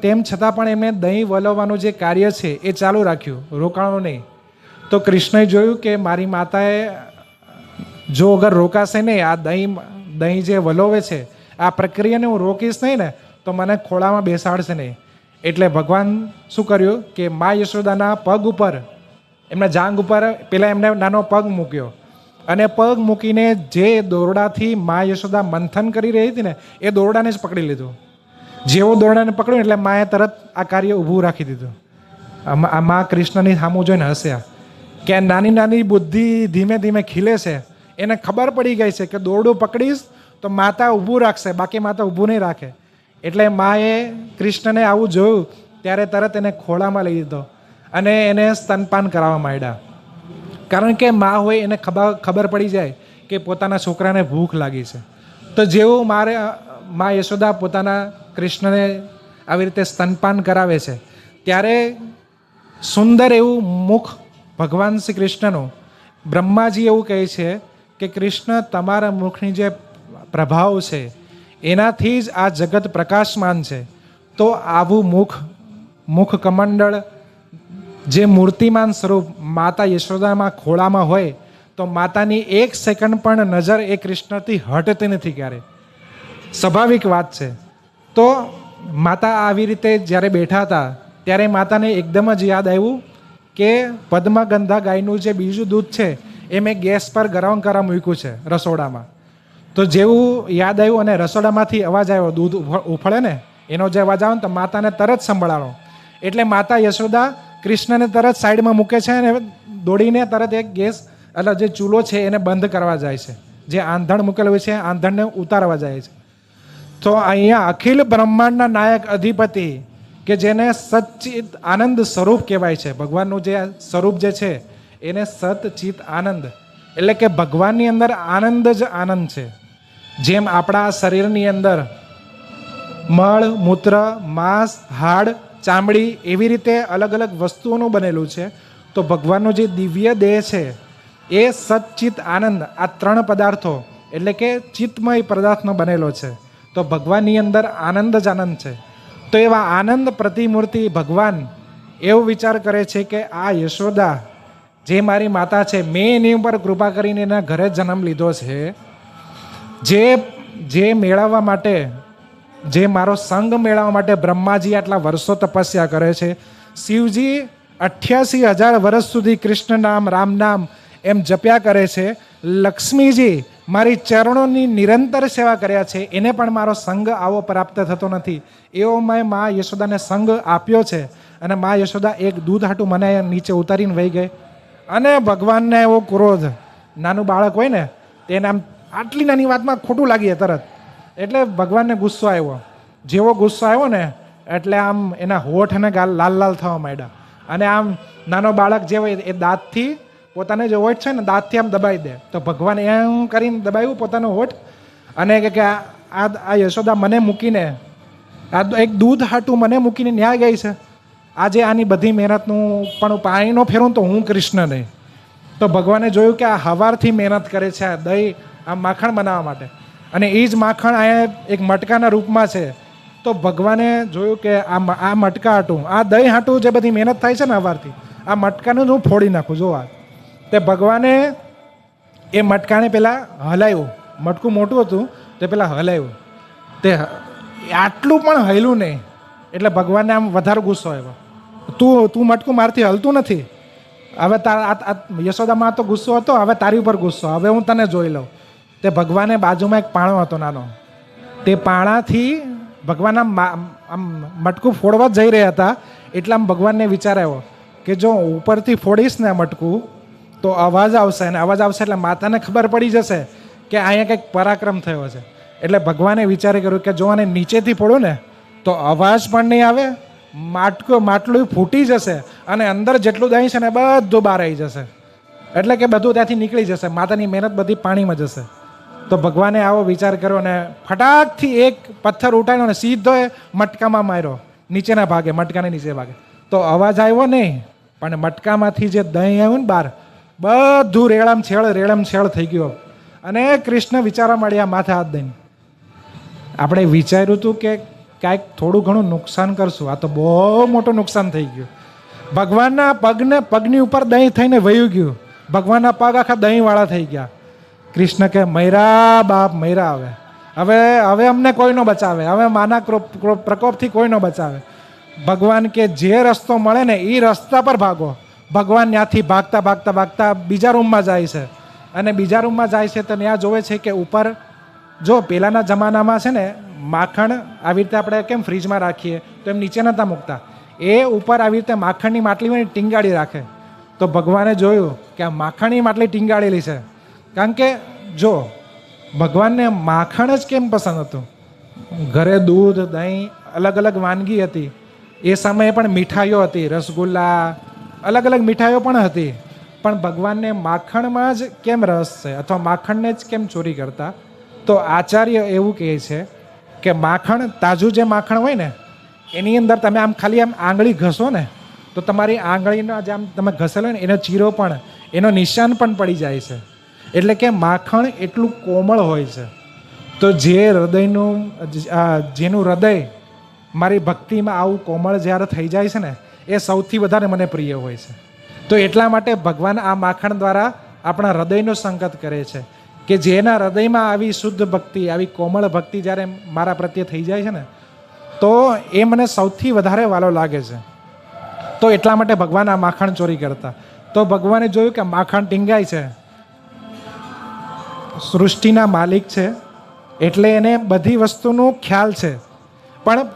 [SPEAKER 1] તેમ છતાં પણ એમને દહીં વલોવવાનું જે કાર્ય છે એ ચાલુ રાખ્યું, રોકાણું નહીં. તો કૃષ્ણએ જોયું કે મારી માતાએ જો અગર રોકાશે નહીં, આ દહીં જે વલોવે છે આ પ્રક્રિયાને હું રોકીશ નહીં ને તો મને ખોળામાં બેસાડશે નહીં. એટલે ભગવાન શું કર્યું કે મા યશોદાના પગ ઉપર, એમના જાંઘ ઉપર પેલા એમને નાનો પગ મૂક્યો અને પગ મૂકીને જે દોરડાથી મા યશોદા મંથન કરી રહી હતી ને એ દોરડાને જ પકડી લીધું. જેવો દોરડાને પકડ્યું એટલે માએ તરત આ કાર્ય ઊભું રાખી દીધું. આ મા કૃષ્ણની સામું જોઈને હસ્યા કે નાની નાની બુદ્ધિ ધીમે ધીમે ખીલે છે. એને ખબર પડી ગઈ છે કે દોરડું પકડીશ તો માતા ઊભું રાખશે, બાકી માતા ઊભું નહીં રાખે. એટલે માએ કૃષ્ણને આવું જોયું ત્યારે તરત એને ખોળામાં લઈ લીધો અને એને સ્તનપાન કરાવવા માંડ્યા. કારણ કે મા હોય એને ખબર પડી જાય કે પોતાના છોકરાને ભૂખ લાગી છે. તો જેવું મા યશોદા પોતાના કૃષ્ણને આવી રીતે સ્તનપાન કરાવે છે ત્યારે સુંદર એવું મુખ ભગવાન શ્રી કૃષ્ણનું, બ્રહ્માજી એવું કહે છે કે કૃષ્ણ તમારા મુખની જે પ્રભાવ છે એનાથી જ આ જગત પ્રકાશમાન છે. તો આવું મુખ કમંડળ જે મૂર્તિમાન સ્વરૂપ માતા યશોદામાં ખોળામાં હોય તો માતાની એક સેકન્ડ પણ નજર એ કૃષ્ણથી હટતી નથી ક્યારે. સ્વાભાવિક વાત છે. તો માતા આવી રીતે જ્યારે બેઠા હતા ત્યારે માતાને એકદમ જ યાદ આવ્યું કે પદ્મગંધા ગાયનું જે બીજું દૂધ છે એ મેં ગેસ પર ગરમ કરવા મૂક્યું છે રસોડામાં. તો જેવું યાદ આવ્યું અને રસોડામાંથી અવાજ આવ્યો, દૂધ ઉફળે ને એનો જે અવાજ આવે ને તો માતાને તરત સંભળાણો. એટલે માતા યશોદા કૃષ્ણને તરત સાઈડમાં મૂકે છે અને દોડીને તરત એક ગેસ એટલે જે ચૂલો છે એને બંધ કરવા જાય છે. જે આંધણ મૂકેલું હોય છે આંધણને ઉતારવા જાય છે. તો અહીંયા અખિલ બ્રહ્માંડના નાયક અધિપતિ કે જેને સચ્ચિત આનંદ સ્વરૂપ કહેવાય છે, ભગવાનનું જે સ્વરૂપ જે છે એને સતચિત આનંદ એટલે કે ભગવાનની અંદર આનંદ જ આનંદ છે. જેમ આપણા શરીરની અંદર મળ, મૂત્ર, માંસ, હાડ, ચામડી એવી રીતે અલગ અલગ વસ્તુઓનું બનેલું છે, તો ભગવાનનો જે દિવ્ય દેહ છે એ સચ્ચિત આનંદ, આ ત્રણ પદાર્થો એટલે કે ચિત્તમય પદાર્થનો બનેલો છે. તો ભગવાનની અંદર આનંદ જ આનંદ છે. તો એવા આનંદ પ્રતિમૂર્તિ ભગવાન એવો વિચાર કરે છે કે આ યશોદા જે મારી માતા છે, મેં એની ઉપર કૃપા કરીને એના ઘરે જન્મ લીધો છે, જે મેળવવા માટે, જે મારો સંગ મેળવવા માટે બ્રહ્માજી આટલા વર્ષો તપસ્યા કરે છે, શિવજી 88,000 વર્ષ સુધી કૃષ્ણ નામ, રામ નામ એમ જપ્યા કરે છે, લક્ષ્મીજી મારી ચરણોની નિરંતર સેવા કર્યા છે, એને પણ મારો સંગ આવો પ્રાપ્ત થતો નથી. એવો મેં મા યશોદાને સંગ આપ્યો છે અને મા યશોદા એક દૂધ હાટું મને નીચે ઉતારીને વહી ગઈ. અને ભગવાનને એવો ક્રોધ, નાનું બાળક હોય ને તેને આમ આટલી નાની વાતમાં ખોટું લાગીએ તરત, એટલે ભગવાનને ગુસ્સો આવ્યો. જેવો ગુસ્સો આવ્યો ને એટલે આમ એના હોઠ અને ગાલ લાલ લાલ થવા માંડ્યા અને આમ નાનો બાળક જે હોય એ દાંતથી પોતાને જે હોઠ છે ને દાંતથી આમ દબાવી દે. તો ભગવાન એમ કરીને દબાવ્યું પોતાનો હોઠ અને કે આ યશોદા મને મૂકીને, આ એક દૂધ હાટું મને મૂકીને ન્યાય ગઈ છે. આજે આની બધી મહેનતનું પણ પાણીનો ફેરવું તો હું કૃષ્ણ નહીં. તો ભગવાને જોયું કે આ હવારથી મહેનત કરે છે આ દહીં, આ માખણ બનાવવા માટે, અને એ જ માખણ અહીંયા એક મટકાના રૂપમાં છે. તો ભગવાને જોયું કે આ મટકા હાટું, આ દહીં હાટું જે બધી મહેનત થાય છે ને હવારથી, આ મટકાનું હું ફોડી નાખું. જોવા તે ભગવાને એ મટકાને પહેલાં હલાવ્યું. મટકું મોટું હતું તે પહેલાં હલાવ્યું. તે આટલું પણ હલ્યું નહીં એટલે ભગવાનને આમ વધારે ગુસ્સો આવ્યો. તું મટકું મારથી હલતું નથી. હવે યશોદામાં તો ગુસ્સો હતો, હવે તારી ઉપર ગુસ્સો, હવે હું તને જોઈ લઉં. તે ભગવાને બાજુમાં એક પાણો હતો નાનો, તે પાણાથી ભગવાન આમ મટકું ફોડવા જઈ રહ્યા હતા. એટલામાં ભગવાનને વિચાર આવ્યો કે જો ઉપરથી ફોડીશ ને મટકું તો અવાજ આવશે, અને અવાજ આવશે એટલે માતાને ખબર પડી જશે કે અહીંયા કંઈક પરાક્રમ થયો છે. એટલે ભગવાને વિચારે કર્યું કે જો આને નીચેથી ફોડું ને તો અવાજ પણ નહીં આવે, માટલું ફૂટી જશે અને અંદર જેટલું દહીં છે ને બધું બહાર આવી જશે. એટલે કે બધું ત્યાંથી નીકળી જશે, માતાની મહેનત બધી પાણીમાં જશે. તો ભગવાને આવો વિચાર કર્યો અને ફટાકથી એક પથ્થર ઉઠાવ્યો અને સીધો એ મટકામાં માર્યો, નીચેના ભાગે, મટકાને નીચે ભાગે. તો અવાજ આવ્યો નહીં, પણ મટકામાંથી જે દહીં આવ્યું ને બહાર, બધું રેળમ છેળ થઈ ગયો. અને કૃષ્ણ વિચારવા મળ્યા માથે હાથ દઈને. આપણે વિચાર્યું હતું કે કાંઈક થોડું ઘણું નુકસાન કરશું, આ તો બહુ મોટું નુકસાન થઈ ગયું. ભગવાનના પગની ઉપર દહીં થઈને વહ્યું ગયું. ભગવાનના પગ આખા દહીંવાળા થઈ ગયા. કૃષ્ણ કે મૈરા બાપ મૈરા, હવે અમને કોઈ ન બચાવે, હવે માના પ્રકોપથી કોઈ ન બચાવે. ભગવાન કે જે રસ્તો મળે ને એ રસ્તા પર ભાગો. ભગવાન ત્યાંથી ભાગતા બીજા રૂમમાં જાય છે. અને બીજા રૂમમાં જાય છે તો ત્યાં જોવે છે કે ઉપર, જો પહેલાંના જમાનામાં છે ને માખણ આવી રીતે આપણે કેમ ફ્રીજમાં રાખીએ તો એમ નીચે નહોતા મૂકતા, એ ઉપર આવી રીતે માખણની માટલી ટીંગાડી રાખે. તો ભગવાને જોયું કે આ માખણની માટલી ટીંગાડેલી છે. કારણ કે જો ભગવાનને માખણ જ કેમ પસંદ હતું, ઘરે દૂધ દહીં અલગ અલગ વાનગી હતી, એ સમયે પણ મીઠાઈઓ હતી, રસગુલ્લા અલગ અલગ મીઠાઈઓ પણ હતી, પણ ભગવાનને માખણમાં જ કેમ રસ છે અથવા માખણને જ કેમ ચોરી કરતા? તો આચાર્ય એવું કહે છે કે માખણ, તાજું જે માખણ હોય ને એની અંદર તમે આમ ખાલી આમ આંગળી ઘસો ને તો તમારી આંગળીના જે આમ તમે ઘસેલો ને એનો ચીરો પણ, એનો નિશાન પણ પડી જાય છે. એટલે કે માખણ એટલું કોમળ હોય છે. તો જેનું હૃદય મારી ભક્તિમાં આવું કોમળ જ્યારે થઈ જાય છે ને એ સૌથી વધારે મને પ્રિય હોય છે. તો એટલા માટે ભગવાન આ માખણ દ્વારા આપણા હૃદયનો સંકેત કરે છે કે જેના હૃદયમાં આવી શુદ્ધ ભક્તિ, આવી કોમળ ભક્તિ જ્યારે મારા પ્રત્યે થઈ જાય છે ને તો એ મને સૌથી વધારે વાલો લાગે છે. તો એટલા માટે ભગવાન આ માખણ ચોરી કરતા. તો ભગવાને જોયું કે માખણ ટીંગાય છે, સૃષ્ટિના માલિક છે એટલે એને બધી વસ્તુનો ખ્યાલ છે. પણ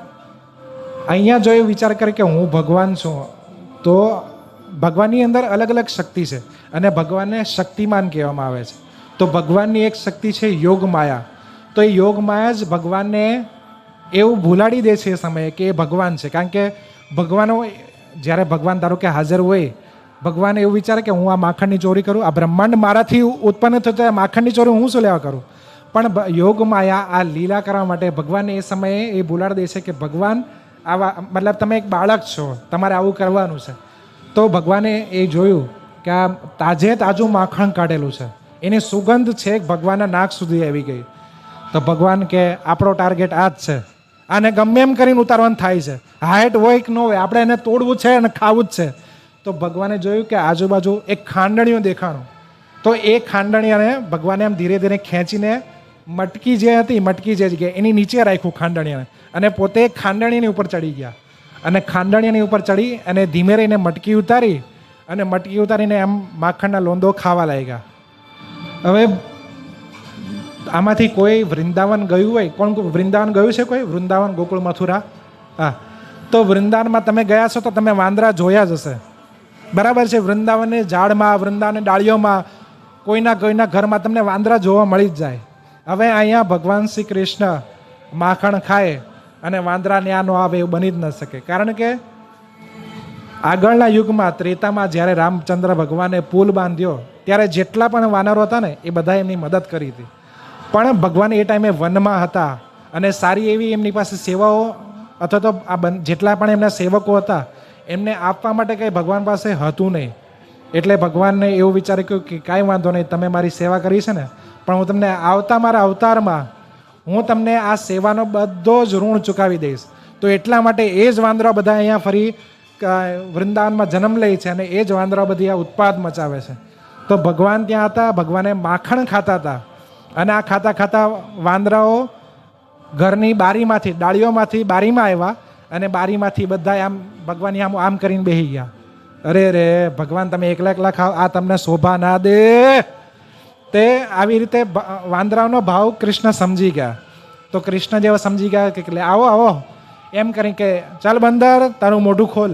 [SPEAKER 1] અહીંયા જો એ વિચાર કરે કે હું ભગવાન છું, તો ભગવાનની અંદર અલગ અલગ શક્તિ છે અને ભગવાનને શક્તિમાન કહેવામાં આવે છે. તો ભગવાનની એક શક્તિ છે યોગ માયા. તો એ યોગ માયા જ ભગવાનને એવું ભૂલાડી દે છે એ સમયે કે એ ભગવાન છે. કારણ કે ભગવાનો જ્યારે ભગવાન ધારો કે હાજર હોય, ભગવાન એવું વિચારે કે હું આ માખણની ચોરી કરું, આ બ્રહ્માંડ મારાથી ઉત્પન્ન થતો માખણની ચોરી હું શું લેવા કરું? પણ યોગ માયા આ લીલા કરવા માટે ભગવાનને એ સમયે એ ભૂલાડી દે છે કે ભગવાન આવા, મતલબ તમે એક બાળક છો, તમારે આવું કરવાનું છે. તો ભગવાને એ જોયું કે આ તાજું માખણ કાઢેલું છે, એની સુગંધ છે ભગવાનના નાક સુધી આવી ગઈ. તો ભગવાન કે આપણો ટાર્ગેટ આ જ છે, આને ગમે એમ કરીને ઉતારવાનું થાય છે, હાઈટ હોય કે ન હોય, આપણે એને તોડવું છે અને ખાવું જ છે. તો ભગવાને જોયું કે આજુબાજુ એક ખાંડણીયું દેખાણું. તો એ ખાંડણીયાને ભગવાને આમ ધીરે ધીરે ખેંચીને મટકી જે હતી, મટકી જે જગ્યાએ એની નીચે રાખ્યું ખાંડણીયાને, અને પોતે ખાંડણીની ઉપર ચડી ગયા. અને ખાંડણીયાની ઉપર ચડી અને ધીમે રહીને મટકી ઉતારીને આમ માખણના લોંદો ખાવા લાગ્યા. હવે આમાંથી કોઈ વૃંદાવન ગયું હોય? કોણ વૃંદાવન ગયું છે? કોઈ વૃંદાવન, ગોકુળ, મથુરા? હા. તો વૃંદાવનમાં તમે ગયા છો તો તમે વાંદરા જોયા જ હશે, બરાબર છે? વૃંદાવનની ઝાડમાં, વૃંદાવનની ડાળીઓમાં કોઈના ઘરમાં તમને વાંદરા જોવા મળી જ જાય. હવે અહીંયા ભગવાન શ્રી કૃષ્ણ માખણ ખાય અને વાંદરા ન્યા નો આવે એવું બની જ ન શકે. કારણ કે આગળના યુગમાં, ત્રેતામાં, જ્યારે રામચંદ્ર ભગવાને પુલ બાંધ્યો ત્યારે જેટલા પણ વાનરો હતા ને એ બધા એમની મદદ કરી હતી. પણ ભગવાન એ ટાઈમે વનમાં હતા અને સારી એવી એમની પાસે સેવાઓ અથવા તો આ જેટલા પણ એમના સેવકો હતા એમને આપવા માટે કંઈ ભગવાન પાસે હતું નહીં. એટલે ભગવાનને એવું વિચાર્યું કે કાંઈ વાંધો નહીં, તમે મારી સેવા કરી છે ને, પણ હું તમને આવતા મારા અવતારમાં હું તમને આ સેવાનો બધો જ ઋણ ચૂકવી દઈશ. તો એટલા માટે એ જ વાંદરા બધા અહીંયા ફરી વૃંદાવનમાં જન્મ લે છે અને એ જ વાંદરાઓ બધી આ ઉત્પાદ મચાવે છે. તો ભગવાન ત્યાં હતા, ભગવાને માખણ ખાતા હતા અને આ ખાતા ખાતા વાંદરાઓ ઘરની બારીમાંથી, ડાળીઓમાંથી બારીમાં આવ્યા અને બારીમાંથી બધા આમ ભગવાન આમ આમ કરીને બેસી ગયા. અરે રે ભગવાન, તમે એકલા એકલા ખાઓ, આ તમને શોભા ના દે. તે આવી રીતે વાંદરાઓનો ભાવ કૃષ્ણ સમજી ગયા. તો કૃષ્ણ જેવા સમજી ગયા કે આવો આવો એમ કરી કે ચાલ બંદર, તારું મોઢું ખોલ.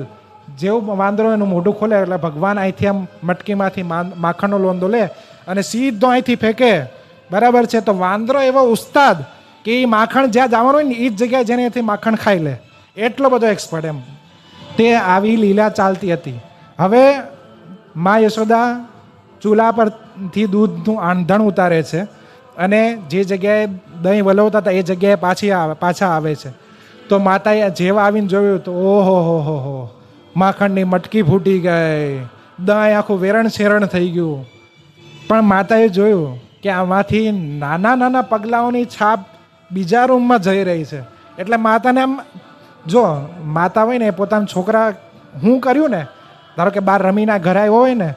[SPEAKER 1] જેવું વાંદરો એનું મોઢું ખોલે એટલે ભગવાન અહીંથી આમ મટકીમાંથી માખણનો લોંદો લે અને સીધો અહીંથી ફેંકે. બરાબર છે. તો વાંદરો એવો ઉસ્તાદ કે એ માખણ જ્યાં જવાનું હોય ને એ જ જગ્યાએ જઈને અહીંથી માખણ ખાઈ લે, એટલો બધો એક્સપર્ટ એમ. તે આવી લીલા ચાલતી હતી. હવે મા યશોદા ચૂલા પરથી દૂધનું આંધણ ઉતારે છે અને જે જગ્યાએ દહીં વલોવતા હતા એ જગ્યાએ પાછા આવે છે. તો માતાએ જેવા આવીને જોયું તો ઓહો હો, માખણની મટકી ફૂટી ગઈ, દહીં આખું વેરણ શેરણ થઈ ગયું. પણ માતાએ જોયું કે આમાંથી નાના નાના પગલાઓની છાપ બીજા રૂમમાં જઈ રહી છે. એટલે માતાને આમ, જો માતા હોય ને પોતાના છોકરા હું કર્યું ને, ધારો કે બહાર રમીના ઘરે આવ્યો હોય ને,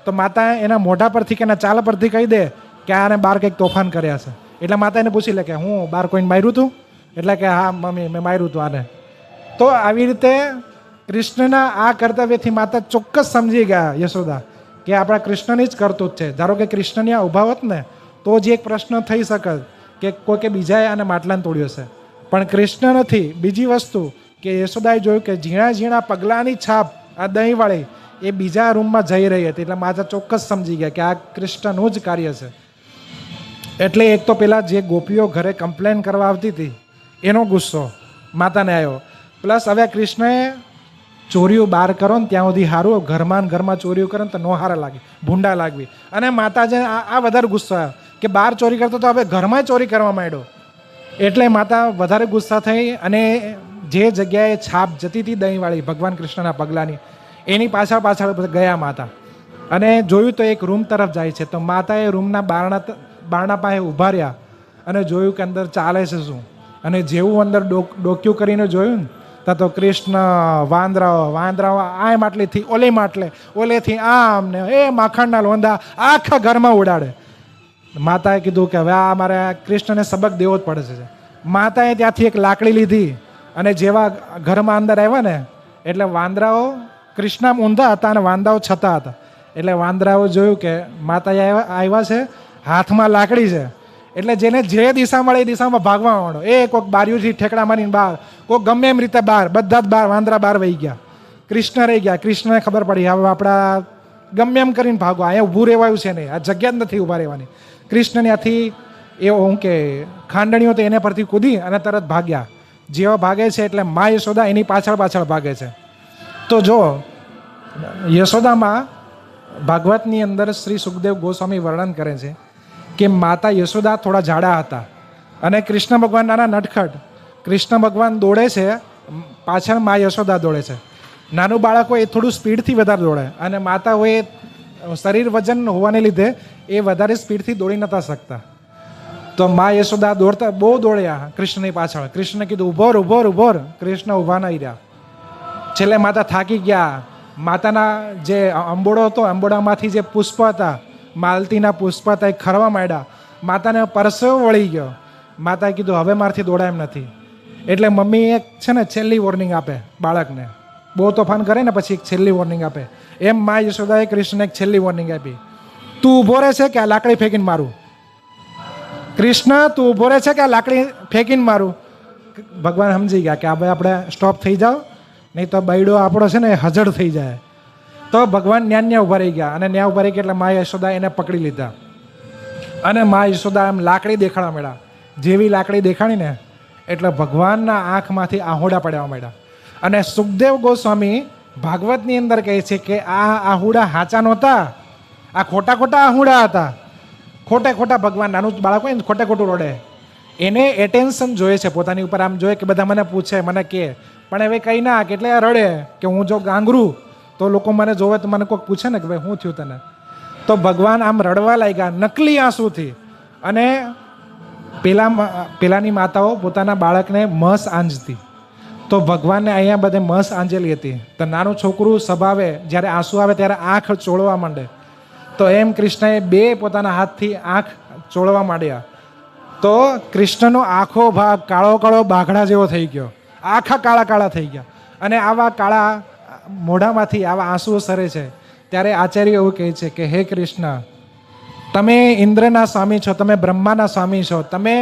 [SPEAKER 1] તો માતા એના મોઢા પરથી કે એના ચાલ પરથી કહી દે કે આને બહાર કંઈક તોફાન કર્યા છે. એટલે માતા એને પૂછી લે કે હું બહાર કોઈને માર્યું હતું? એટલે કે હા મમ્મી, મેં માર્યું હતું આને. તો આવી રીતે કૃષ્ણના આ કર્તવ્યથી માતા ચોક્કસ સમજી ગયા યશોદા કે આપણા કૃષ્ણની જ કરતૂત છે. ધારો કે કૃષ્ણની આ ઊભા હોત ને તો જ એક પ્રશ્ન થઈ શકે કે કોઈ કે બીજાએ આને માટલાને તોડ્યો છે, પણ કૃષ્ણ નથી. બીજી વસ્તુ કે યશોદાએ જોયું કે ઝીણા ઝીણા પગલાંની છાપ આ દહીંવાળી એ બીજા રૂમમાં જઈ રહી હતી. એટલે માતા ચોક્કસ સમજી ગયા કે આ કૃષ્ણનું જ કાર્ય છે. એટલે એક તો પેલા જે ગોપીઓ ઘરે કમ્પ્લેન કરવા આવતી હતી એનો ગુસ્સો માતાને આવ્યો, પ્લસ હવે કૃષ્ણએ ચોરીઓ બહાર કરો ને ત્યાં સુધી સારું, ઘરમાં ચોરીઓ કરે ને તો નો હારા લાગે, ભૂંડા લાગવી. અને માતાજીને આ વધારે ગુસ્સો આવ્યો કે બહાર ચોરી કરતો તો હવે ઘરમાં ચોરી કરવા માંડ્યો. એટલે માતા વધારે ગુસ્સા થઈ અને જે જગ્યાએ છાપ જતી હતી દહીંવાળી ભગવાન કૃષ્ણના પગલાંની એની પાછળ ગયા માતા અને જોયું તો એક રૂમ તરફ જાય છે. તો માતાએ રૂમના બારણા પાસે ઊભા રહ્યા અને જોયું કે અંદર ચાલે છે શું. અને જેવું અંદર ડોક્યું કરીને જોયું ને તો કૃષ્ણ વાંદરાઓ આ માટલીથી ઓલે માટલે, ઓલેથી આમ ને એ માખણના લોંદા આખા ઘરમાં ઉડાડે. માતાએ કીધું કે હવે આ મારે કૃષ્ણને સબક દેવો જ પડે છે. માતાએ ત્યાંથી એક લાકડી લીધી અને જેવા ઘરમાં અંદર આવ્યા ને એટલે વાંદરાઓ કૃષ્ણ ઊંધા હતા અને વાંદાઓ છતા હતા. એટલે વાંદરાઓ જોયું કે માતાએ આવ્યા છે, હાથમાં લાકડી છે, એટલે જેને જે દિશા મળે એ દિશામાં ભાગવા માંડો. એ કોઈક બારીઓથી ઠેકડા મારીને બહાર, કોઈક ગમે એમ રીતે બહાર, બધા જ બહાર, વાંદરા બહાર વહી ગયા. કૃષ્ણ રહી ગયા. કૃષ્ણને ખબર પડી હવે આપણા ગમે એમ કરીને ભાગવા, અહીંયા ઊભું રહેવાયું છે નહીં, આ જગ્યા જ નથી ઊભા રહેવાની. કૃષ્ણ ત્યાંથી એવો હું કે ખાંડણીઓ તો એને પરથી કૂદી અને તરત ભાગ્યા. જેવા ભાગે છે એટલે મા યશોદા એની પાછળ ભાગે છે. તો જો યશોદામાં ભાગવતની અંદર શ્રી સુખદેવ ગોસ્વામી વર્ણન કરે છે કે માતા યશોદા થોડા જાડા હતા અને કૃષ્ણ ભગવાન નાના નટખટ. કૃષ્ણ ભગવાન દોડે છે, પાછળ મા યશોદા દોડે છે. નાનું બાળક હોય એ થોડું સ્પીડથી વધારે દોડે અને માતા હોય શરીર વજન હોવાને લીધે એ વધારે સ્પીડથી દોડી નતા શકતા. તો મા યશોદા દોડતા બહુ દોડ્યા કૃષ્ણની પાછળ. કૃષ્ણને કીધું ઉભોર. કૃષ્ણ ઊભા નહીં રહ્યા. છેલ્લે માતા થાકી ગયા. માતાના જે અંબોડો હતો, અંબોડામાંથી જે પુષ્પ હતા, માલતીના પુષ્પ હતા, એ ખરવા માંડ્યા. માતાને પરસેવો વળી ગયો. માતાએ કીધું હવે મારાથી દોડાય એમ નથી. એટલે મમ્મી એક છે ને છેલ્લી વોર્નિંગ આપે બાળકને. બહુ તોફાન કરે ને પછી એક છેલ્લી વોર્નિંગ આપે. એમ મા યશોદાએ કૃષ્ણને એક છેલ્લી વોર્નિંગ આપી. તું ઊભો રહે છે કે આ લાકડી ફેંકીને મારું? કૃષ્ણ, તું ઊભો રહે છે કે આ લાકડી ફેંકીને મારું? ભગવાન સમજી ગયા કે હવે આપણે સ્ટોપ થઈ જાઓ, નહીં તો બૈડો આપણો છે ને હજળ થઈ જાય. તો ભગવાન ન્યા ઉભા રહી ગયા અને ન્યા ઉભા રહી ગયા એટલે મા યશોદા એને પકડી લીધા અને મા યશોદા એમ લાકડી દેખાડવા માંડ્યા. જેવી લાકડી દેખાડી ને એટલે ભગવાનના આંખમાંથી આહોડા પડવા માંડ્યા. અને સુખદેવ ગોસ્વામી ભાગવતની અંદર કહે છે કે આ આહુડા હાચા નહોતા, આ ખોટા આહુડા હતા. ખોટા ભગવાન, નાનું બાળક હોય ને ખોટું રડે, એને એટેન્શન જોઈએ છે પોતાની ઉપર. આમ જોઈએ કે બધા મને પૂછે, મને કહે, પણ હવે કંઈ ના કે એટલે રડે કે હું જો ગાંગરું તો લોકો મને જોવે તો મને કોઈક પૂછે ને કે ભાઈ શું થયું તને. તો ભગવાન આમ રડવા લાગ્યા નકલી આંસુથી. અને પેલાની માતાઓ પોતાના બાળકને મસ આંજતી. તો ભગવાનને અહીંયા બધે મસ આંજેલી હતી. તો નાનું છોકરું સ્વભાવે જ્યારે આંસુ આવે ત્યારે આંખ ચોળવા માંડે. તો એમ કૃષ્ણએ બે પોતાના હાથથી આંખ ચોળવા માંડ્યા. તો કૃષ્ણનો આખો ભાગ કાળો કાળો બાઘડા જેવો થઈ ગયો, આખા કાળા કાળા થઈ ગયા. અને આવા કાળા મોઢામાંથી આવા આંસુઓ સરે છે. ત્યારે આચાર્ય એવું કહે છે કે હે કૃષ્ણ, તમે ઇન્દ્રના સ્વામી છો, તમે બ્રહ્માના સ્વામી છો, તમે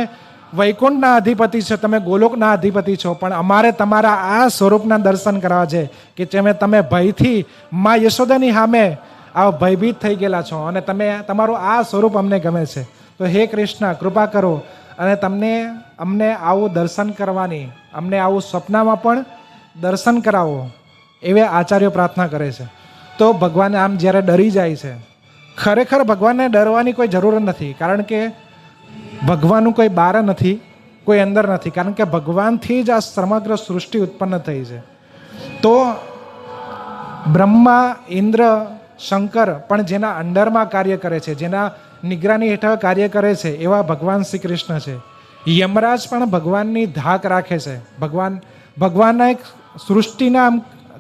[SPEAKER 1] વૈકુંઠના અધિપતિ છો, તમે ગોલોકના અધિપતિ છો, પણ અમારે તમારા આ સ્વરૂપના દર્શન કરવા છે કે તમે ભયથી મા યશોદાની સામે આ ભયભીત થઈ ગયેલા છો અને તમે તમારું આ સ્વરૂપ અમને ગમે છે. તો હે કૃષ્ણ, કૃપા કરો અને અમને આવું દર્શન કરવાની, અમને આવું સ્વપ્નમાં પણ દર્શન કરાવો, એવી આચાર્યો પ્રાર્થના કરે છે. તો ભગવાન આમ જ્યારે ડરી જાય છે, ખરેખર ભગવાનને ડરવાની કોઈ જરૂર નથી, કારણ કે ભગવાનનું કોઈ બહાર નથી, કોઈ અંદર નથી, કારણ કે ભગવાનથી જ આ સમગ્ર સૃષ્ટિ ઉત્પન્ન થઈ છે. તો બ્રહ્મા, ઇન્દ્ર, શંકર પણ જેના અંડરમાં કાર્ય કરે છે, જેના નિગરાની હેઠળ કાર્ય કરે છે, એવા ભગવાન શ્રી કૃષ્ણ છે. યમરાજ પણ ભગવાનની ધાક રાખે છે. ભગવાનના એક સૃષ્ટિના આમ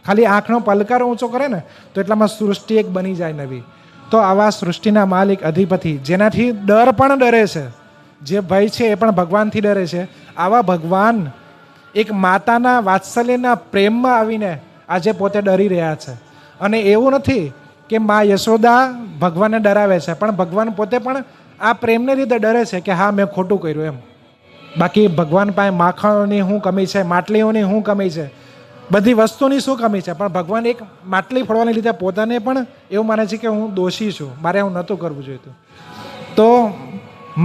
[SPEAKER 1] ખાલી આંખનો પલકાર ઊંચો કરે ને તો એટલામાં સૃષ્ટિ એક બની જાય નવી. તો આવા સૃષ્ટિના માલિક, અધિપતિ, જેનાથી ડર પણ ડરે છે, જે ભય છે એ પણ ભગવાનથી ડરે છે, આવા ભગવાન એક માતાના વાત્સલ્યના પ્રેમમાં આવીને આજે પોતે ડરી રહ્યા છે. અને એવું નથી કે મા યશોદા ભગવાનને ડરાવે છે, પણ ભગવાન પોતે પણ આ પ્રેમને લીધે ડરે છે કે હા, મેં ખોટું કર્યું એમ. બાકી ભગવાન પાસે માખણોની શું કમી છે, માટલીઓની શું કમી છે, બધી વસ્તુની શું કમી છે, પણ ભગવાન એક માટલી ફોડવાને લીધે પોતાને પણ એવું માને છે કે હું દોષી છું, મારે હું નહોતું કરવું જોઈતું. તો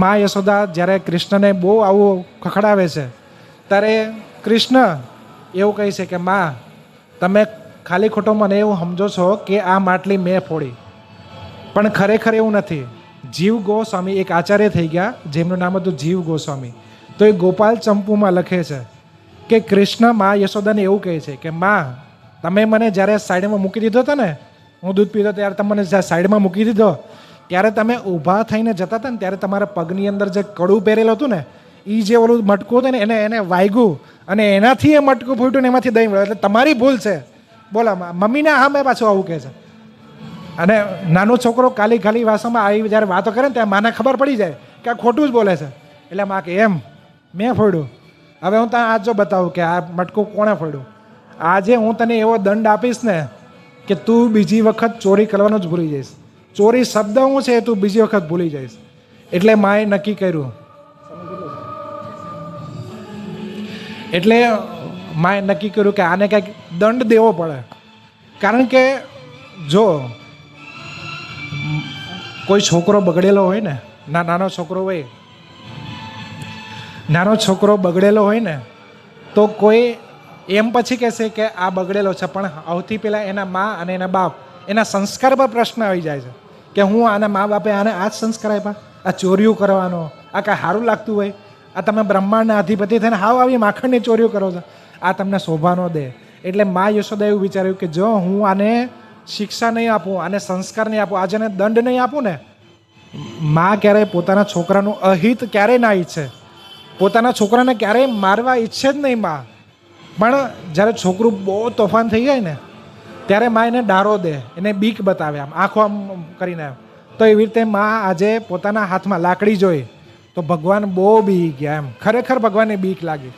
[SPEAKER 1] મા યશોદા જ્યારે કૃષ્ણને બહુ આવું ખખડાવે છે ત્યારે કૃષ્ણ એવું કહે છે કે મા, તમે ખાલી ખોટો મને એવું સમજો છો કે આ માટલી મેં ફોડી, પણ ખરેખર એવું નથી. જીવ ગોસ્વામી એક આચાર્ય થઈ ગયા, જેમનું નામ હતું જીવ ગોસ્વામી. તો એ ગોપાલ ચંપુમાં લખે છે કે કૃષ્ણ મા યશોદાને એવું કહે છે કે મા, તમે મને જ્યારે સાઈડમાં મૂકી દીધો હતો ને, હું દૂધ પીધો ત્યારે તમે મને સાઈડમાં મૂકી દીધો, ત્યારે તમે ઊભા થઈને જતા હતા ને ત્યારે તમારા પગની અંદર જે કડું પહેરેલું હતું ને, એ જે ઓલું મટકું હતું ને એને વાગ્યું અને એનાથી એ મટકું ફૂટ્યું ને એમાંથી દહીં મળ્યું. એટલે તમારી ભૂલ છે. બોલા, મમ્મીના હા મેં પાછું આવું કહે છે. અને નાનો છોકરો ખાલી ભાષામાં આવી જ્યારે વાતો કરે ને ત્યાં માને ખબર પડી જાય કે આ ખોટું જ બોલે છે. એટલે માં કે એમ મેં ફોડ્યું. હવે હું તને આજ જો બતાવું કે આ મટકું કોણે ફોડ્યું. આજે હું તને એવો દંડ આપીશ ને કે તું બીજી વખત ચોરી કરવાનું જ ભૂલી જઈશ. ચોરી શબ્દ શું છે તું બીજી વખત ભૂલી જઈશ. એટલે માએ નક્કી કર્યું, કે આને કંઈક દંડ દેવો પડે. કારણ કે જો કોઈ છોકરો બગડેલો હોય ને, નાનો છોકરો બગડેલો હોય ને, તો કોઈ એમ પછી કહેશે કે આ બગડેલો છે, પણ સૌથી પહેલાં એના મા અને એના બાપ એના સંસ્કાર પર પ્રશ્ન આવી જાય છે કે હું આના મા બાપે આને આ જ સંસ્કાર આપ્યા, આ ચોરીઓ કરવાનો, આ કાંઈ સારું લાગતું હોય, આ તમે બ્રહ્માંડના અધિપતિ થઈને હાવ આવી માખણની ચોરીઓ કરો છો, આ તમને શોભા ન દે. એટલે મા યશોદા એવું વિચાર્યું કે જો હું આને શિક્ષા નહીં આપું, આને સંસ્કાર નહીં આપું, આજે દંડ નહીં આપું ને, મા ક્યારેય પોતાના છોકરાનું અહિત ક્યારેય ના ઈચ્છે, પોતાના છોકરાને ક્યારેય મારવા ઈચ્છે જ નહીં મા. પણ જ્યારે છોકરું બહુ તોફાન થઈ જાય ને ત્યારે મા એને ડારો દે, એને બીક બતાવે, આમ આંખો આમ કરીને. તો એવી રીતે મા આજે પોતાના હાથમાં લાકડી જોઈ તો ભગવાન બહુ બી ગયા. એમ ખરેખર ભગવાનને બીક લાગી.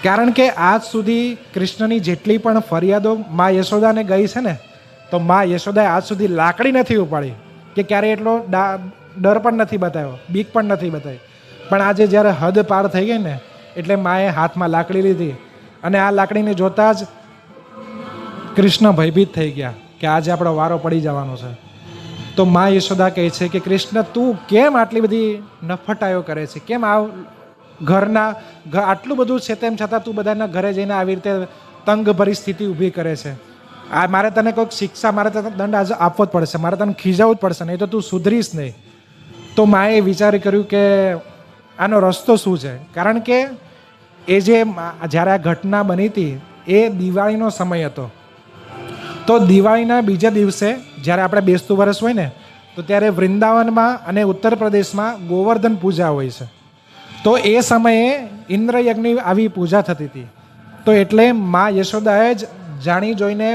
[SPEAKER 1] કારણ કે આજ સુધી કૃષ્ણની જેટલી પણ ફરિયાદો મા યશોદાને ગઈ છે ને, તો મા યશોદાએ આજ સુધી લાકડી નથી ઉપાડી, કે ક્યારેય એટલો ડર પણ નથી બતાવ્યો, બીક પણ નથી બતાવી. પણ આજે જ્યારે હદ પાર થઈ ગઈ ને એટલે માએ હાથમાં લાકડી લીધી અને આ લાકડીને જોતા જ કૃષ્ણ ભયભીત થઈ ગયા કે આજે આપણો વારો પડી જવાનો છે. તો મા યશોદા કહે છે કે કૃષ્ણ તું કેમ આટલી બધી નફટાયો કરે છે, કેમ આટલું બધું છે તેમ છતાં તું બધાના ઘરે જઈને આવી રીતે તંગ પરિસ્થિતિ ઊભી કરે છે. આ મારે તને કોઈક શિક્ષા, મારે તને દંડ આજે આપવો જ પડશે, મારે તને ખીજાવવું જ પડશે, નહીં તો તું સુધરીશ નહીં. તો માએ વિચાર કર્યું કે આનો રસ્તો શું છે. કારણ કે એ જે જ્યારે આ ઘટના બની હતી એ દિવાળીનો સમય હતો. તો દિવાળીના બીજા દિવસે જ્યારે આપણે બેસતું વર્ષ હોય ને, તો ત્યારે વૃંદાવનમાં અને ઉત્તર પ્રદેશમાં ગોવર્ધન પૂજા હોય છે. તો એ સમયે ઇન્દ્રયજ્ઞની આવી પૂજા થતી હતી. તો એટલે મા યશોદાએ જ જાણી જોઈને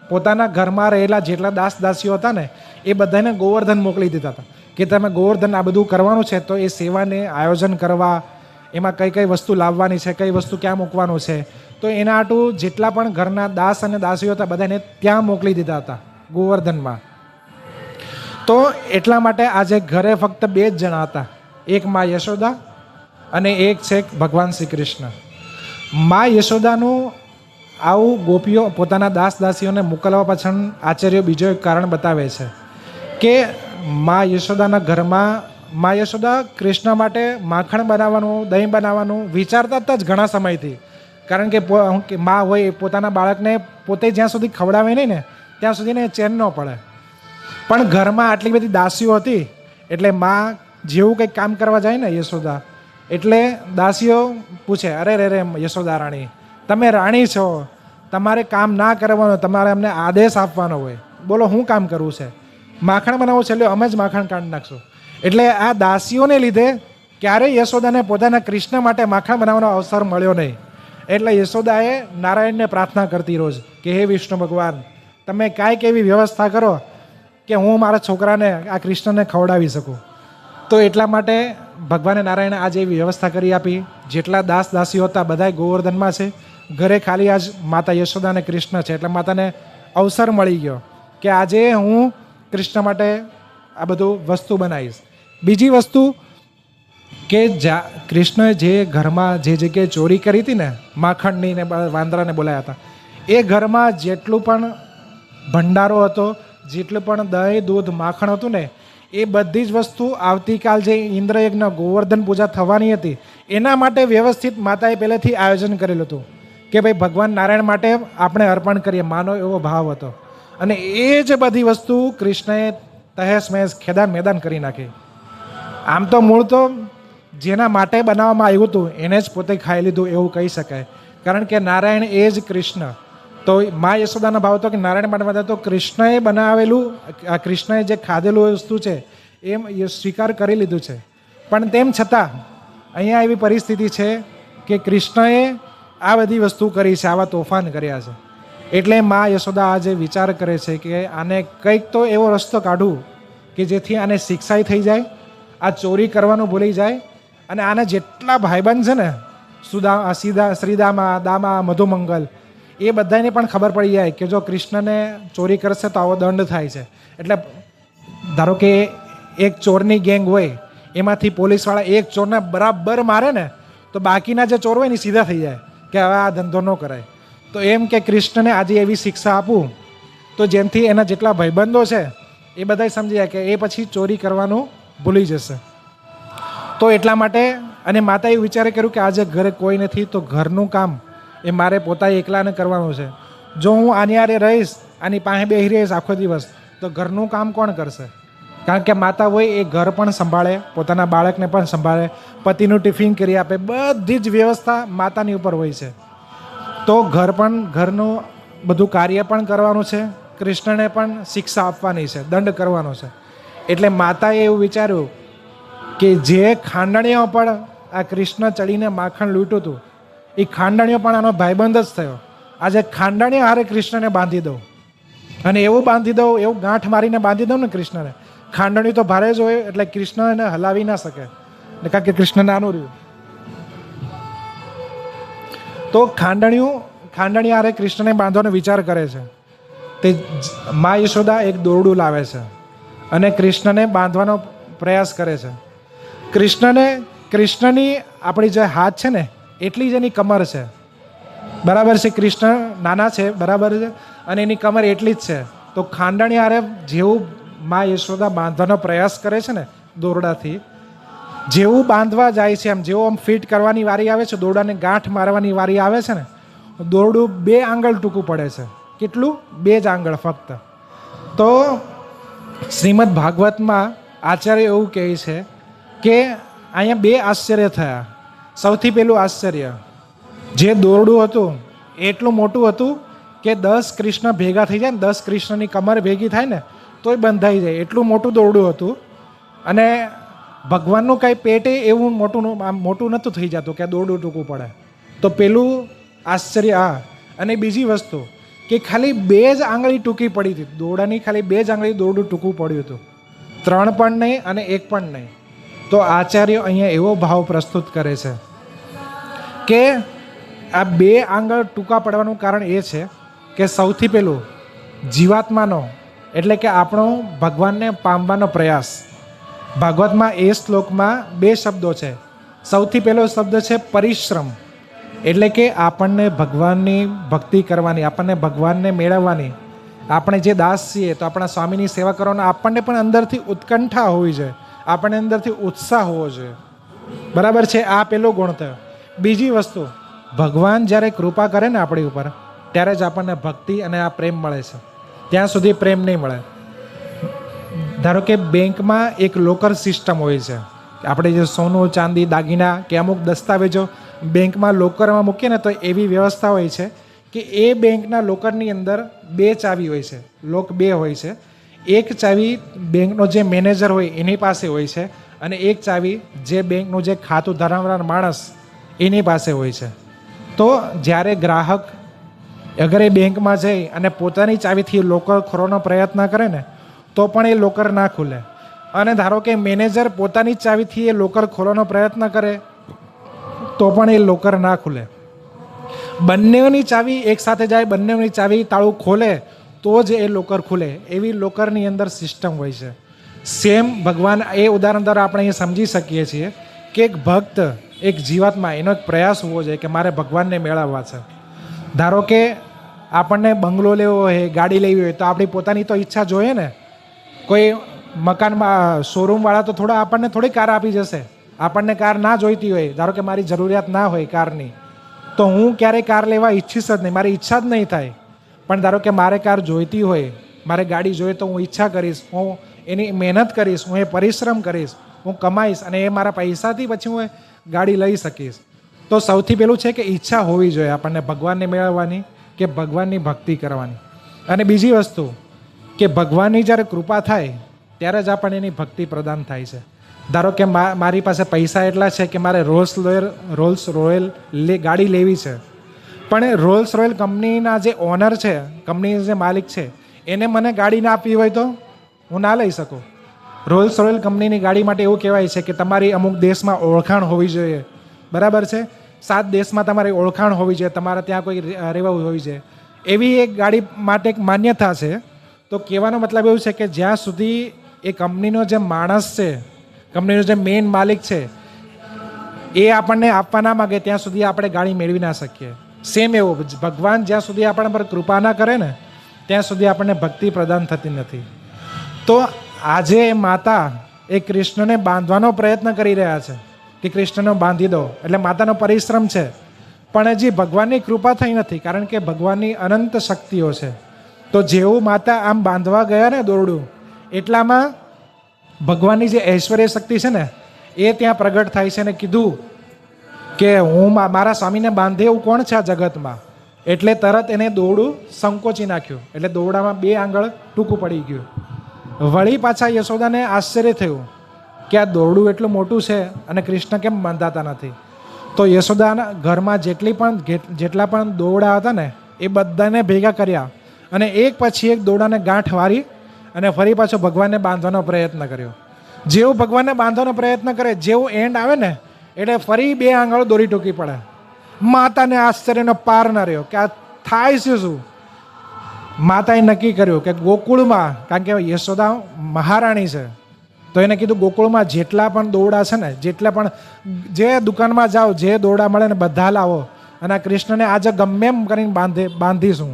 [SPEAKER 1] પોતાના ઘરમાં રહેલા જેટલા દાસ દાસીઓ હતા ને એ બધાને ગોવર્ધન મોકલી દીધા હતા કે તમે ગોવર્ધન આ બધું કરવાનું છે, તો એ સેવાને આયોજન કરવા, એમાં કઈ કઈ વસ્તુ લાવવાની છે, કઈ વસ્તુ ક્યાં મૂકવાનું છે, તો એના હાટું જેટલા પણ ઘરના દાસ અને દાસીઓ હતા બધાને ત્યાં મોકલી દીધા હતા ગોવર્ધનમાં. તો એટલા માટે આજે ઘરે ફક્ત 2 જ જણા હતા, એક મા યશોદા અને એક છે ભગવાન શ્રી કૃષ્ણ. મા યશોદાનું આવું ગોપીઓ પોતાના દાસ દાસીઓને મોકલવા પાછળ આચાર્યો બીજો એક કારણ બતાવે છે કે મા યશોદાના ઘરમાં મા યશોદા કૃષ્ણ માટે માખણ બનાવવાનું, દહીં બનાવવાનું વિચારતા હતા જ ઘણા સમયથી. કારણ કે મા હોય પોતાના બાળકને પોતે જ્યાં સુધી ખવડાવે નહીં ને ત્યાં સુધીને ચેન ન પડે. પણ ઘરમાં આટલી બધી દાસીઓ હતી એટલે મા જેવું કંઈક કામ કરવા જાય ને યશોદા, એટલે દાસીઓ પૂછે, અરે રે રે યશોદા રાણી, તમે રાણી છો, તમારે કામ ના કરવાનું, તમારે અમને આદેશ આપવાનો હોય, બોલો શું કામ કરવું છે? માખણ બનાવવું છે, એટલે અમે જ માખણ કાઢી નાખશું. એટલે આ દાસીઓને લીધે ક્યારેય યશોદાને પોતાના કૃષ્ણ માટે માખણ બનાવવાનો અવસર મળ્યો નહીં. એટલે યશોદાએ નારાયણને પ્રાર્થના કરતી રોજ કે હે વિષ્ણુ ભગવાન, તમે કાંઈક એવી વ્યવસ્થા કરો કે હું મારા છોકરાને આ કૃષ્ણને ખવડાવી શકું. તો એટલા માટે ભગવાને નારાયણે આજે એવી વ્યવસ્થા કરી આપી. જેટલા દાસ દાસીઓ હતા બધા ગોવર્ધનમાં છે, ઘરે ખાલી આજ માતા યશોદા અને કૃષ્ણ છે. એટલે માતાને અવસર મળી ગયો કે આજે હું કૃષ્ણ માટે આ બધું વસ્તુ બનાવીશ. બીજી વસ્તુ કે કૃષ્ણએ જે ઘરમાં જે જગ્યાએ ચોરી કરી હતી ને માખણની ને વાંદરાને બોલાયા હતા, એ ઘરમાં જેટલું પણ ભંડારો હતો, જેટલું પણ દહીં દૂધ માખણ હતું ને, એ બધી જ વસ્તુ આવતીકાલ જે ઇન્દ્રયજ્ઞ ગોવર્ધન પૂજા થવાની હતી એના માટે વ્યવસ્થિત માતાએ પહેલેથી આયોજન કરેલું હતું કે ભાઈ ભગવાન નારાયણ માટે આપણે અર્પણ કરીએ, માનો એવો ભાવ હતો. અને એ જ બધી વસ્તુ કૃષ્ણએ તહેસ મહેસ ખેદાન મેદાન કરી નાખી. આમ તો મૂળ તો જેના માટે બનાવવામાં આવ્યું હતું એને જ પોતે ખાઈ લીધું એવું કહી શકાય. કારણ કે નારાયણ એ જ કૃષ્ણ. તો મા યશોદાનો ભાવ હતો કે નારાયણ માટે તો કૃષ્ણએ બનાવેલું, આ કૃષ્ણએ જે ખાધેલું વસ્તુ છે એમ સ્વીકાર કરી લીધું છે. પણ તેમ છતાં અહીંયા એવી પરિસ્થિતિ છે કે કૃષ્ણએ આ બધી વસ્તુ કરી છે, આવા તોફાન કર્યા છે. એટલે મા યશોદા આજે વિચાર કરે છે કે આને કંઈક તો એવો રસ્તો કાઢું કે જેથી આને શિક્ષાઈ થઈ જાય, આ ચોરી કરવાનું ભૂલી જાય, અને આને જેટલા ભાઈબંધ છે ને શ્રીદામા, દામા, મધુમંગલ, એ બધાને પણ ખબર પડી જાય કે જો કૃષ્ણને ચોરી કરશે તો આવો દંડ થાય છે. એટલે ધારો કે એક ચોરની ગેંગ હોય, એમાંથી પોલીસવાળા એક ચોરને બરાબર મારે ને તો બાકીના જે ચોર હોય ને સીધા થઈ જાય કે હવે આ ધંધો ન કરાય. તો એમ કે કૃષ્ણને આજે એવી શિક્ષા આપું તો જેમથી એના જેટલા ભાઈબંધો છે એ બધા સમજી જાય કે એ પછી ચોરી કરવાનું ભૂલી જશે. તો એટલા માટે અને માતાએ વિચારે કર્યું કે આજે ઘરે કોઈ નથી તો ઘરનું કામ એ મારે પોતાએ એકલાને કરવાનું છે. જો હું આની હારે રહીશ, આની પાસે બેસી રહીશ આખો દિવસ, તો ઘરનું કામ કોણ કરશે? કારણ કે માતા હોય એ ઘર પણ સંભાળે, પોતાના બાળકને પણ સંભાળે, પતિનું ટિફિન કરી આપે, બધી જ વ્યવસ્થા માતાની ઉપર હોય છે. તો ઘરનું બધું કાર્ય પણ કરવાનું છે, કૃષ્ણને પણ શિક્ષા આપવાની છે, દંડ કરવાનો છે. એટલે માતાએ એવું વિચાર્યું કે જે ખાંડણીઓ પણ આ કૃષ્ણ ચડીને માખણ લૂંટ્યું હતું એ ખાંડણીઓ પણ આનો ભાઈબંધ જ થયો. આજે ખાંડણીઓ હારે કૃષ્ણને બાંધી દઉં, અને એવું બાંધી દઉં, એવું ગાંઠ મારીને બાંધી દઉં ને કૃષ્ણને. ખાંડણી તો ભારે જ હોય એટલે કૃષ્ણ એને હલાવી ના શકે, કારણ કે કૃષ્ણ નાનું રહ્યું. તો ખાંડણી હારે કૃષ્ણને બાંધવાનો વિચાર કરે છે. તે મા યશોદા એક દોરડું લાવે છે અને કૃષ્ણને બાંધવાનો પ્રયાસ કરે છે. કૃષ્ણની આપણી જે હાથ છે ને એટલી જ એની કમર છે, બરાબર છે. કૃષ્ણ નાના છે, બરાબર છે, અને એની કમર એટલી જ છે. તો ખાંડણી હારે જેવું મા યશોદા બાંધવાનો પ્રયાસ કરે છે ને દોરડાથી, જેવું બાંધવા જાય છે એમ જેવું આમ ફિટ કરવાની વારી આવે છે, દોરડાને ગાંઠ મારવાની વારી આવે છે ને, દોરડું 2 આંગળ ટૂંકું પડે છે. કેટલું? 2 જ આંગળ ફક્ત. તો શ્રીમદ ભાગવતમાં આચાર્ય એવું કહે છે કે અહીંયા 2 આશ્ચર્ય થયા. સૌથી પહેલું આશ્ચર્ય, જે દોરડું હતું એટલું મોટું હતું કે 10 કૃષ્ણ ભેગા થઈ જાય ને, 10 કૃષ્ણની કમર ભેગી થાય ને તોય બંધાઈ જાય, એટલું મોટું દોરડું હતું. અને ભગવાનનું કાંઈ પેટે એવું મોટું નહોતું થઈ જતું કે દોરડું ટૂંકું પડે. તો પેલું આશ્ચર્ય આ. અને બીજી વસ્તુ કે ખાલી 2 જ આંગળી ટૂંકી પડી હતી, દોરડાની ખાલી 2 જ આંગળી દોરડું ટૂંકું પડ્યું હતું, 3 પણ નહીં અને 1 પણ નહીં. તો આચાર્યો અહીંયા એવો ભાવ પ્રસ્તુત કરે છે કે આ 2 આંગળ ટૂંકા પડવાનું કારણ એ છે કે સૌથી પહેલું જીવાત્માનો એટલે કે આપણો ભગવાનને પામવાનો પ્રયાસ. ભાગવતમાં એ શ્લોકમાં 2 શબ્દો છે. સૌથી પહેલો શબ્દ છે પરિશ્રમ, એટલે કે આપણને ભગવાનની ભક્તિ કરવાની, આપણને ભગવાનને મેળવવાની. આપણે જે દાસ છીએ તો આપણા સ્વામીની સેવા કરવાનો આપણને પણ અંદરથી ઉત્કંઠા હોવી જોઈએ, આપણને અંદરથી ઉત્સાહ હોવો જોઈએ. બરાબર છે, આ પહેલો ગુણ થયો. બીજી વસ્તુ, ભગવાન જ્યારે કૃપા કરે ને આપણી ઉપર ત્યારે જ આપણને ભક્તિ અને આ પ્રેમ મળે છે, ત્યાં સુધી પ્રેમ નહીં મળે. ધારો કે બેંકમાં એક લોકર સિસ્ટમ હોય છે, આપણે જે સોનું ચાંદી દાગીના કે અમુક દસ્તાવેજો બેંકમાં લોકરમાં મૂકીએ ને તો એવી વ્યવસ્થા હોય છે કે એ બેંકના લોકરની અંદર 2 ચાવી હોય છે, લોક 2 હોય છે. એક ચાવી બેંકનો જે મેનેજર હોય એની પાસે હોય છે અને એક ચાવી જે બેંકનું જે ખાતું ધરાવનાર માણસ એની પાસે હોય છે. તો જ્યારે ગ્રાહક અગર એ બેંકમાં જઈ અને પોતાની ચાવીથી લોકર ખોલવાનો પ્રયત્ન કરે ને તો પણ એ લોકર ના ખુલે. અને ધારો કે મેનેજર પોતાની ચાવીથી એ લોકર ખોલવાનો પ્રયત્ન કરે તો પણ એ લોકર ના ખુલે. બંનેની ચાવી એકસાથે જાય, બંનેની ચાવી તાળું ખોલે તો જ એ લોકર ખુલે, એવી લોકરની અંદર સિસ્ટમ હોય છે. સેમ ભગવાન, એ ઉદાહરણ દ્વારા આપણે એ સમજી શકીએ છીએ કે એક ભક્ત, એક જીવાત્મા, એનો એક પ્રયાસ હોવો જોઈએ કે મારે ભગવાનને મેળવવા છે. ધારો કે આપણને બંગલો લેવો હોય, ગાડી લેવી હોય તો આપણી પોતાની તો ઈચ્છા જોઈએ ને. કોઈ મકાનમાં શોરૂમવાળા તો આપણને થોડી કાર આપી જશે. આપણને કાર ના જોઈતી હોય, ધારો કે મારી જરૂરિયાત ના હોય કારની, તો હું ક્યારેય કાર લેવા ઈચ્છીશ જ નહીં, મારી ઈચ્છા જ નહીં થાય. પણ ધારો કે મારે કાર જોઈતી હોય, મારે ગાડી જોઈએ તો હું ઈચ્છા કરીશ, હું એની મહેનત કરીશ, હું એ પરિશ્રમ કરીશ, હું કમાઈશ અને એ મારા પૈસાથી પછી હું ગાડી લઈ શકીશ. તો સૌથી પહેલું છે કે ઈચ્છા હોવી જોઈએ આપણને ભગવાનને મેળવવાની કે ભગવાનની ભક્તિ કરવાની. અને બીજી વસ્તુ કે ભગવાનની જ્યારે કૃપા થાય ત્યારે જ આપણને એની ભક્તિ પ્રદાન થાય છે. ધારો કે મારી પાસે પૈસા એટલા છે કે મારે રોલ્સ રોયલ ગાડી લેવી છે, પણ રોલ્સ રોયલ કંપનીના જે ઓનર છે, કંપનીના જે માલિક છે, એને મને ગાડી ના આપવી હોય તો હું ના લઈ શકું. રોલ્સ રોયલ કંપનીની ગાડી માટે એવું કહેવાય છે કે તમારી અમુક દેશમાં ઓળખાણ હોવી જોઈએ. બરાબર છે, 7 દેશમાં તમારી ઓળખાણ હોવી જોઈએ, તમારે ત્યાં કોઈ રહેવું હોવી જોઈએ. એવી એક ગાડી માટે એક માન્યતા છે. તો કહેવાનો મતલબ એવું છે કે જ્યાં સુધી એ કંપનીનો જે માણસ છે, કંપનીનો જે મેઇન માલિક છે, એ આપણને આપવા ના માગે ત્યાં સુધી આપણે ગાડી મેળવી ના શકીએ. સેમ એવું ભગવાન જ્યાં સુધી આપણા પર કૃપા ના કરે ને ત્યાં સુધી આપણને ભક્તિ પ્રદાન થતી નથી. તો આજે માતા એ કૃષ્ણને બાંધવાનો પ્રયત્ન કરી રહ્યા છે કે કૃષ્ણને બાંધી દો, એટલે માતાનો પરિશ્રમ છે. પણ હજી ભગવાનની કૃપા થઈ નથી, કારણ કે ભગવાનની અનંત શક્તિઓ છે. તો જેવું માતા આમ બાંધવા ગયા ને દોરડું, એટલામાં ભગવાનની જે ઐશ્વર્ય શક્તિ છે ને એ ત્યાં પ્રગટ થાય છે ને કીધું કે હું મારા સ્વામીને બાંધે એવું કોણ છે આ જગતમાં. એટલે તરત એને દોરડું સંકોચી નાખ્યું, એટલે દોરડામાં 2 આંગળ ટૂંકું પડી ગયું. વળી પાછા યશોદાને આશ્ચર્ય થયું કે આ દોરડું એટલું મોટું છે અને કૃષ્ણ કેમ બાંધાતા નથી. તો યશોદાના ઘરમાં જેટલા પણ દોરડા હતા ને એ બધાને ભેગા કર્યા અને એક પછી એક દોરડાને ગાંઠ વારી અને ફરી પાછો ભગવાનને બાંધવાનો પ્રયત્ન કર્યો. જેવું ભગવાનને બાંધવાનો પ્રયત્ન કરે, જેવું એન્ડ આવે ને એટલે ફરી 2 આંગળ દોરી ટૂંકી પડે. માતાને આશ્ચર્યનો પાર ન રહ્યો કે આ થાય છે શું. માતાએ નક્કી કર્યું કે ગોકુળમાં, કારણ કે યશોદા મહારાણી છે, તો એને કીધું ગોકુળમાં જેટલા પણ દોરડા છે ને, જેટલા પણ જે દુકાનમાં જાઓ, જે દોરડા મળે ને બધા લાવો અને આ કૃષ્ણને આજે ગમે એમ કરીને બાંધીશું.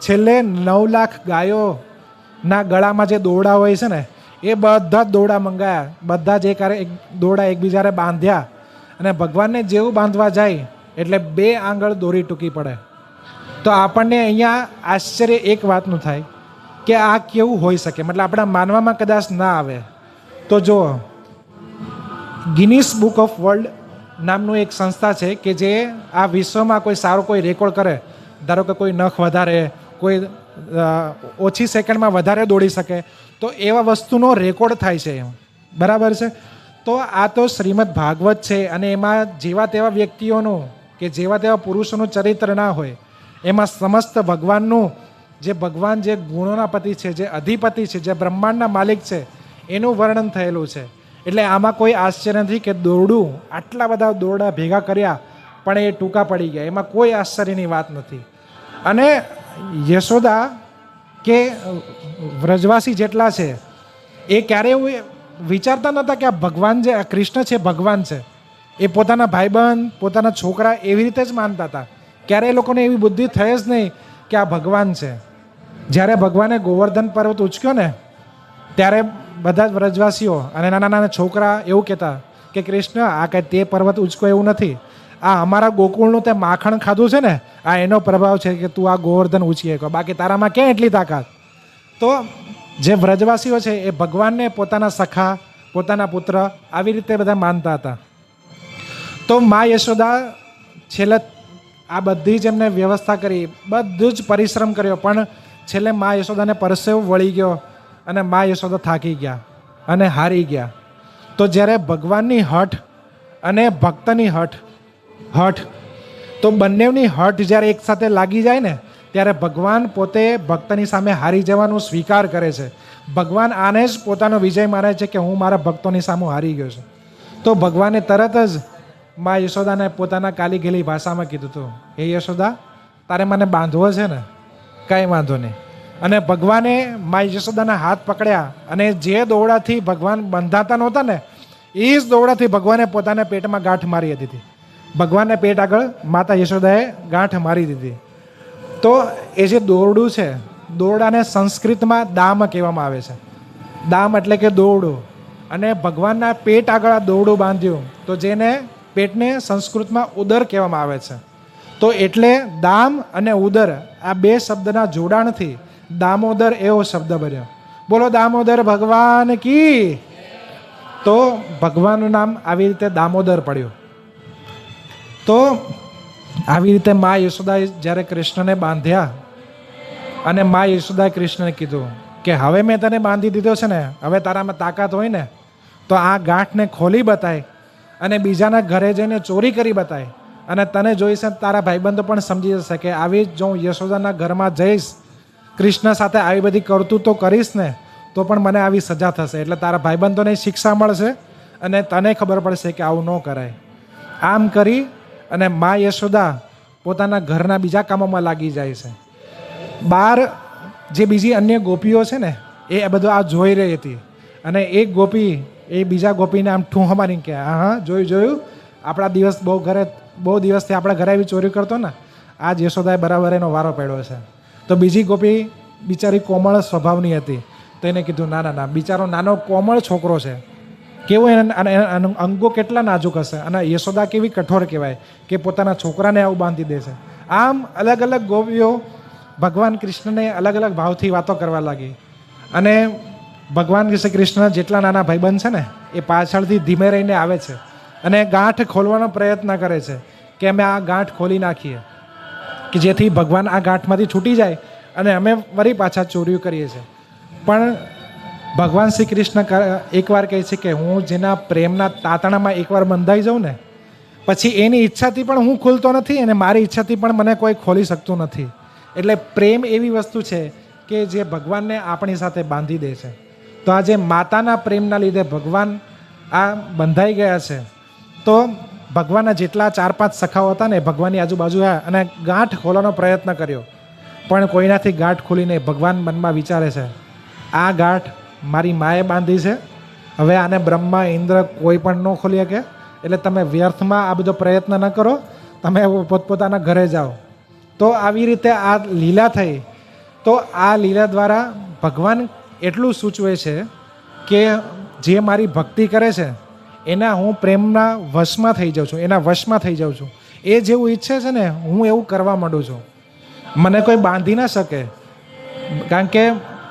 [SPEAKER 1] છેલ્લે 9 લાખ ગાયોના ગળામાં જે દોરડા હોય છે ને એ બધા જ દોરડા મંગાયા, બધા જ એક દોરડા એકબીજાને બાંધ્યા અને ભગવાનને જેવું બાંધવા જાય એટલે 2 આંગળ દોરી ટૂંકી પડે. તો આપણને અહીંયા આશ્ચર્ય એક વાતનું થાય કે આ કેવું હોઈ શકે, મતલબ આપણા માનવામાં કદાચ ના આવે. તો જો ગિનીસ બુક ઓફ વર્લ્ડ નામનું એક સંસ્થા છે કે જે આ વિશ્વમાં કોઈ સારો કોઈ રેકોર્ડ કરે, ધારો કે કોઈ નખ વધારે, કોઈ ઓછી સેકન્ડમાં વધારે દોડી શકે, તો એવા વસ્તુનો રેકોર્ડ થાય છે. બરાબર છે. તો આ તો શ્રીમદ ભાગવત છે અને એમાં જેવા તેવા વ્યક્તિઓનું કે જેવા તેવા પુરુષોનું ચરિત્ર ના હોય. એમાં સમસ્ત ભગવાનનું જે ભગવાન જે ગુણોના પતિ છે, જે અધિપતિ છે, જે બ્રહ્માંડના માલિક છે, એનું વર્ણન થયેલું છે. એટલે આમાં કોઈ આશ્ચર્ય નથી કે દોરડું આટલા બધા દોરડા ભેગા કર્યા પણ એ ટૂંકા પડી ગયા, એમાં કોઈ આશ્ચર્યની વાત નથી. અને યશોદા કે વ્રજવાસી જેટલા છે એ ક્યારેય એવું વિચારતા નહોતા કે આ ભગવાન જે કૃષ્ણ છે ભગવાન છે. એ પોતાના ભાઈબંધ, પોતાના છોકરા એવી રીતે જ માનતા હતા. ક્યારેય એ લોકોને એવી બુદ્ધિ થઈ જ નહીં કે આ ભગવાન છે. જ્યારે ભગવાને ગોવર્ધન પર્વત ઉચક્યો ને ત્યારે બધા જ વ્રજવાસીઓ અને નાના નાના છોકરા એવું કહેતા કે કૃષ્ણ આ કંઈ તે પર્વત ઉચકો એવું નથી, આ અમારા ગોકુળનું તે માખણ ખાધું છે ને આ એનો પ્રભાવ છે કે તું આ ગોવર્ધન ઉચકી શકો, બાકી તારામાં ક્યાં એટલી તાકાત. તો જે વ્રજવાસીઓ છે એ ભગવાનને પોતાના સખા, પોતાના પુત્ર આવી રીતે બધા માનતા હતા. તો મા યશોદા છેલ્લે આ બધી જ એમને વ્યવસ્થા કરી, બધું જ પરિશ્રમ કર્યો, પણ છેલ્લે મા યશોદાને પરસેવો વળી ગયો અને મા યશોદા થાકી ગયા અને હારી ગયા. તો જ્યારે ભગવાનની હઠ અને ભક્તની હઠ તો બંનેની હઠ જ્યારે એકસાથે લાગી જાય ને ત્યારે ભગવાન પોતે ભક્તની સામે હારી જવાનું સ્વીકાર કરે છે. ભગવાન આને જ પોતાનો વિજય માને છે કે હું મારા ભક્તોની સામે હારી ગયો છું. તો ભગવાને તરત જ મા યશોદાને પોતાના કાલી ગેલી ભાષામાં કીધું હતું, હે યશોદા તારે મને બાંધવો છે ને, કાંઈ વાંધો નહીં. અને ભગવાને મા યશોદાના હાથ પકડ્યા અને જે દોરડાથી ભગવાન બંધાતા નહોતા ને એ જ દોરડાથી ભગવાને પોતાના પેટમાં ગાંઠ મારી દીધી. ભગવાનને પેટ આગળ માતા યશોદાએ ગાંઠ મારી દીધી. તો એ જે દોરડું છે, દોરડાને સંસ્કૃતમાં દામ કહેવામાં આવે છે. દામ એટલે કે દોરડું. અને ભગવાનના પેટ આગળ આ દોરડું બાંધ્યું તો જેને પેટને સંસ્કૃતમાં ઉદર કહેવામાં આવે છે. તો એટલે દામ અને ઉદર આ બે શબ્દના જોડાણથી દામોદર એવો શબ્દ બન્યો. બોલો દામોદર ભગવાન કી. તો ભગવાનનું નામ આવી રીતે દામોદર પડ્યું. તો આવી રીતે મા યશોદાએ જ્યારે કૃષ્ણને બાંધ્યા અને મા યશોદાએ કૃષ્ણને કીધું કે હવે મેં તને બાંધી દીધો છે ને, હવે તારામાં તાકાત હોય ને તો આ ગાંઠને ખોલી બતાય અને બીજાના ઘરે જઈને ચોરી કરી બતાય અને તને જોઈશે તારા ભાઈબંધો પણ સમજી જશે કે આવી જો હું યશોદાના ઘરમાં જઈશ, કૃષ્ણ સાથે આવી બધી કરતૂતો કરીશ ને તો પણ મને આવી સજા થશે. એટલે તારા ભાઈબંધોને શિક્ષા મળશે અને તને ખબર પડશે કે આવું ન કરાય. આમ કરી અને મા યશોદા પોતાના ઘરના બીજા કામોમાં લાગી જાય છે. બહાર જે બીજી અન્ય ગોપીઓ છે ને એ બધું આ જોઈ રહી હતી અને એક ગોપી એ બીજા ગોપીને આમ ઠૂંહ મારીને કે હા જોયું આપણા બહુ દિવસથી આપણા ઘરે આવી ચોરી કરતો ને આજ યશોદાએ બરાબર એનો વારો પડ્યો છે. તો બીજી ગોપી બિચારી કોમળ સ્વભાવની હતી તો એને કીધું ના બિચારો નાનો કોમળ છોકરો છે, કેવું એના અંગો કેટલા નાજુક હશે અને યશોદા કેવી કઠોર કહેવાય કે પોતાના છોકરાને આવું બાંધી દે છે. આમ અલગ અલગ ગોપીઓ ભગવાન કૃષ્ણને અલગ અલગ ભાવથી વાતો કરવા લાગી. અને ભગવાન શ્રી કૃષ્ણ જેટલા નાના ભાઈબંધ છે ને એ પાછળથી ધીમે રહીને આવે છે અને ગાંઠ ખોલવાનો પ્રયત્ન કરે છે કે અમે આ ગાંઠ ખોલી નાખીએ કે જેથી ભગવાન આ ગાંઠમાંથી છૂટી જાય અને અમે વળી પાછા ચોરીઓ કરીએ છીએ. પણ ભગવાન શ્રી કૃષ્ણ એકવાર કહે છે કે હું જેના પ્રેમના તાતણામાં એકવાર બંધાઈ જાઉં ને પછી એની ઈચ્છાથી પણ હું ખુલતો નથી અને મારી ઈચ્છાથી પણ મને કોઈ ખોલી શકતું નથી. એટલે પ્રેમ એવી વસ્તુ છે કે જે ભગવાનને આપણી સાથે બાંધી દે છે. તો આજે માતાના પ્રેમના લીધે ભગવાન આ બંધાઈ ગયા છે. તો ભગવાનના જેટલા 4-5 સખાઓ હતા ને ભગવાનની આજુબાજુ આવ્યા અને ગાંઠ ખોલવાનો પ્રયત્ન કર્યો પણ કોઈનાથી ગાંઠ ખોલી નહીં. ભગવાન મનમાં વિચારે છે આ ગાંઠ મારી માએ બાંધી છે, હવે આને બ્રહ્મા ઇન્દ્ર કોઈ પણ ન ખોલી શકે, એટલે તમે વ્યર્થમાં આ બધો પ્રયત્ન ન કરો, તમે પોતપોતાના ઘરે જાઓ. તો આવી રીતે આ લીલા થઈ. તો આ લીલા દ્વારા ભગવાન એટલું સૂચવે છે કે જે મારી ભક્તિ કરે છે એના હું પ્રેમના વશમાં થઈ જાઉં છું, એના વશમાં થઈ જાઉં છું. એ જેવું ઈચ્છે છે ને હું એવું કરવા માંડું છું. મને કોઈ બાંધી ના શકે કારણ કે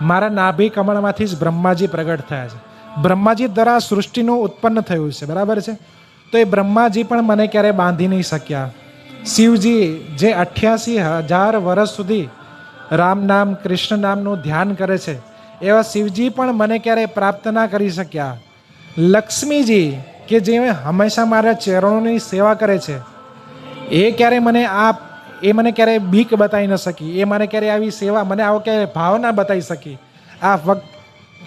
[SPEAKER 1] મારા નાભી કમળમાંથી જ બ્રહ્માજી પ્રગટ થયા છે. બ્રહ્માજી દ્વારા સૃષ્ટિનું ઉત્પન્ન થયું છે, બરાબર છે. તો એ બ્રહ્માજી પણ મને ક્યારેય બાંધી નહીં શક્યા. શિવજી જે 88,000 વર્ષ સુધી રામ નામ કૃષ્ણ નામનું ધ્યાન કરે છે એવા શિવજી પણ મને ક્યારેય પ્રાપ્ત ના કરી શક્યા. લક્ષ્મીજી કે જે હંમેશા મારા ચરણોની સેવા કરે છે એ ક્યારે મને મને ક્યારેય બીક બતાવી ન શકી, એ મને ક્યારે આવી સેવા, મને આવો ક્યારેય ભાવ ના બતાવી શકી. આ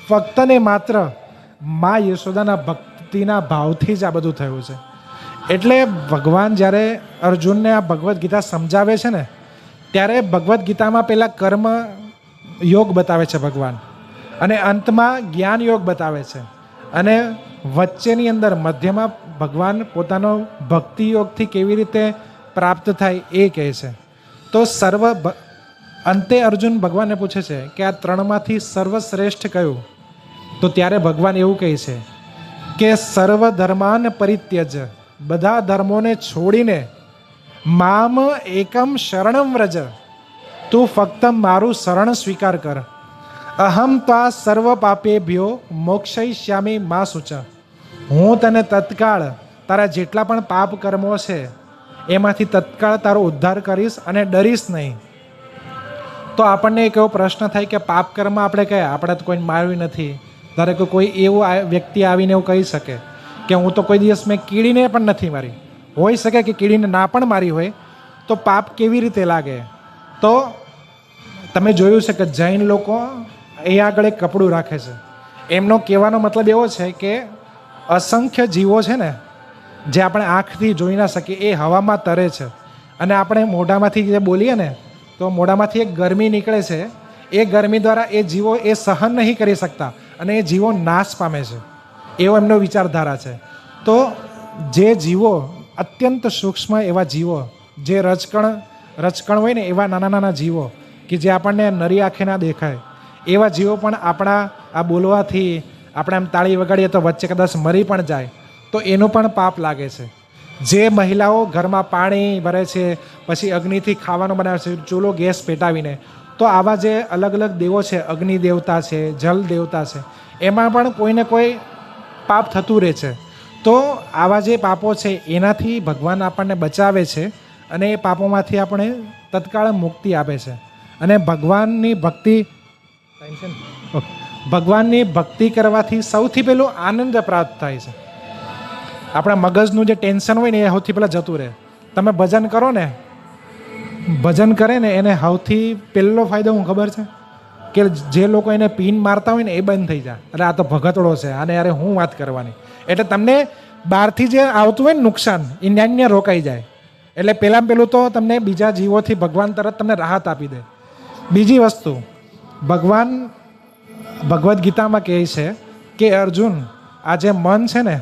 [SPEAKER 1] ફક્ત ને માત્ર મા યશોદાના ભક્તિના ભાવથી જ આ બધું થયું છે. એટલે ભગવાન જ્યારે અર્જુનને આ ભગવદ્ ગીતા સમજાવે છે ને, ત્યારે ભગવદ્ ગીતામાં પહેલાં કર્મ યોગ બતાવે છે ભગવાન, અને અંતમાં જ્ઞાન યોગ બતાવે છે, અને વચ્ચેની અંદર મધ્યમાં ભગવાન પોતાનો ભક્તિ યોગથી કેવી રીતે પ્રાપ્ત થાય એ કહે છે. તો અંતે અર્જુન ભગવાનને પૂછે છે કે આ ત્રણમાંથી સર્વશ્રેષ્ઠ કયું? તો ત્યારે ભગવાન એવું કહે છે કે સર્વ ધર્માન પરિત્યજ, બધા ધર્મોને છોડીને મામ એકમ શરણમ વ્રજ, તું ફક્ત મારું શરણ સ્વીકાર કર. અહમ ત્વા સર્વ પાપેભ્યો મોક્ષયિષ્યામિ મા શુચ, હું તને તત્કાળ તારા જેટલા પણ પાપ કર્મો છે એમાંથી તત્કાળ તારો ઉદ્ધાર કરીશ અને ડરીશ નહીં. તો આપણને એક એવો પ્રશ્ન થાય કે પાપ કર્મ આપણે કયા? આપણે તો કોઈને માર્યું નથી. ધારો કે કોઈ એવું વ્યક્તિ આવીને એવું કહી શકે કે હું તો કોઈ દિવસ મેં કીડીને પણ નથી મારી. હોઈ શકે કે કીડીને ના પણ મારી હોય, તો પાપ કેવી રીતે લાગે? તો તમે જોયું છે કે જૈન લોકો એ આગળ એક કપડું રાખે છે. એમનો કહેવાનો મતલબ એવો છે કે અસંખ્ય જીવો છે ને, જે આપણે આંખથી જોઈ ના શકીએ, એ હવામાં તરે છે, અને આપણે મોઢામાંથી જે બોલીએ ને, તો મોઢામાંથી એક ગરમી નીકળે છે. એ ગરમી દ્વારા એ જીવો એ સહન નહીં કરી શકતા, અને એ જીવો નાશ પામે છે. એવો એમનો વિચારધારા છે. તો જે જીવો અત્યંત સૂક્ષ્મ એવા જીવો, જે રચકણ હોય ને, એવા નાના નાના જીવો કે જે આપણને નરી આંખે ના દેખાય, એવા જીવો પણ આપણા આ બોલવાથી, આપણે આમ તાળી વગાડીએ તો વચ્ચે કદાચ મરી પણ જાય, તો એનું પણ પાપ લાગે છે. જે મહિલાઓ ઘરમાં પાણી ભરે છે, પછી અગ્નિથી ખાવાનું બનાવે છે, ચૂલો ગેસ પેટાવીને, તો આવા જે અલગ અલગ દેવો છે, અગ્નિ દેવતા છે, જલ દેવતા છે, એમાં પણ કોઈને કોઈ પાપ થતું રહે છે. તો આવા જે પાપો છે એનાથી ભગવાન આપણને બચાવે છે, અને એ પાપોમાંથી આપણે તત્કાળ મુક્તિ આપે છે. અને ભગવાનની ભક્તિ કરવાથી સૌથી પહેલું આનંદ પ્રાપ્ત થાય છે. આપણા મગજનું જે ટેન્શન હોય ને એ સૌથી પહેલાં જતું રહે. તમે ભજન કરો ને, ભજન કરે ને, એને સૌથી પહેલો ફાયદો શું ખબર છે? કે જે લોકો એને પીન મારતા હોય ને એ બંધ થઈ જાય. અરે આ તો ભગતડો છે, આને યાર હું વાત કરવાની. એટલે તમને બહારથી જે આવતું હોય ને નુકસાન, એ ન્યાન્ય રોકાઈ જાય. એટલે પહેલું તો તમને બીજા જીવોથી ભગવાન તરત તમને રાહત આપી દે. બીજી વસ્તુ, ભગવાન ભગવદ્ ગીતામાં કહે છે કે અર્જુન, આ જે મન છે ને,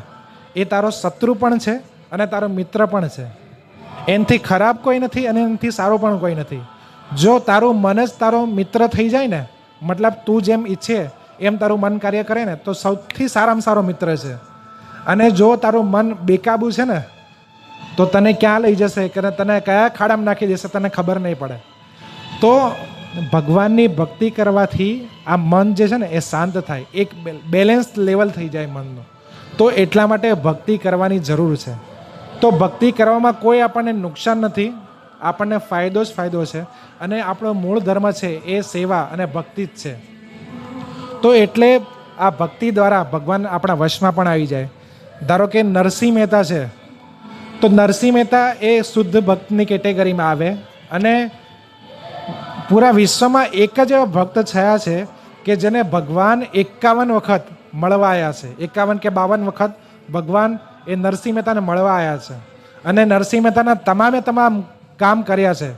[SPEAKER 1] એ તારો શત્રુ પણ છે અને તારો મિત્ર પણ છે. એનાથી ખરાબ કોઈ નથી અને એનાથી સારું પણ કોઈ નથી. જો તારું મન જ તારો મિત્ર થઈ જાય ને, મતલબ તું જેમ ઈચ્છે એમ તારું મન કાર્ય કરે ને, તો સૌથી સારામાં સારો મિત્ર છે. અને જો તારું મન બેકાબુ છે ને, તો તને ક્યાં લઈ જશે, કે તને કયા ખાડામાં નાખી દેશે તને ખબર નહીં પડે. તો ભગવાનની ભક્તિ કરવાથી આ મન જે છે ને એ શાંત થાય, એક બેલેન્સ લેવલ થઈ જાય મનનું. તો એટલા માટે ભક્તિ કરવાની જરૂર છે. તો ભક્તિ કરવામાં કોઈ આપણને નુકસાન નથી, આપણને ફાયદો જ ફાયદો છે. અને આપણો મૂળ ધર્મ છે એ સેવા અને ભક્તિ જ છે. તો એટલે આ ભક્તિ દ્વારા ભગવાન આપણા વશમાં પણ આવી જાય. ધારો કે નરસિંહ મહેતા છે, તો નરસિંહ મહેતા એ શુદ્ધ ભક્તની કેટેગરીમાં આવે, અને પૂરા વિશ્વમાં એક જ એવા ભક્ત થયા છે કે જેને ભગવાન 51 વખત મળવા આવ્યા છે. 51 કે 52 વખત ભગવાન એ નરસિંહ મહેતાને મળવા આવ્યા છે, અને નરસિંહ મહેતાના તમામ કામ કર્યા છે.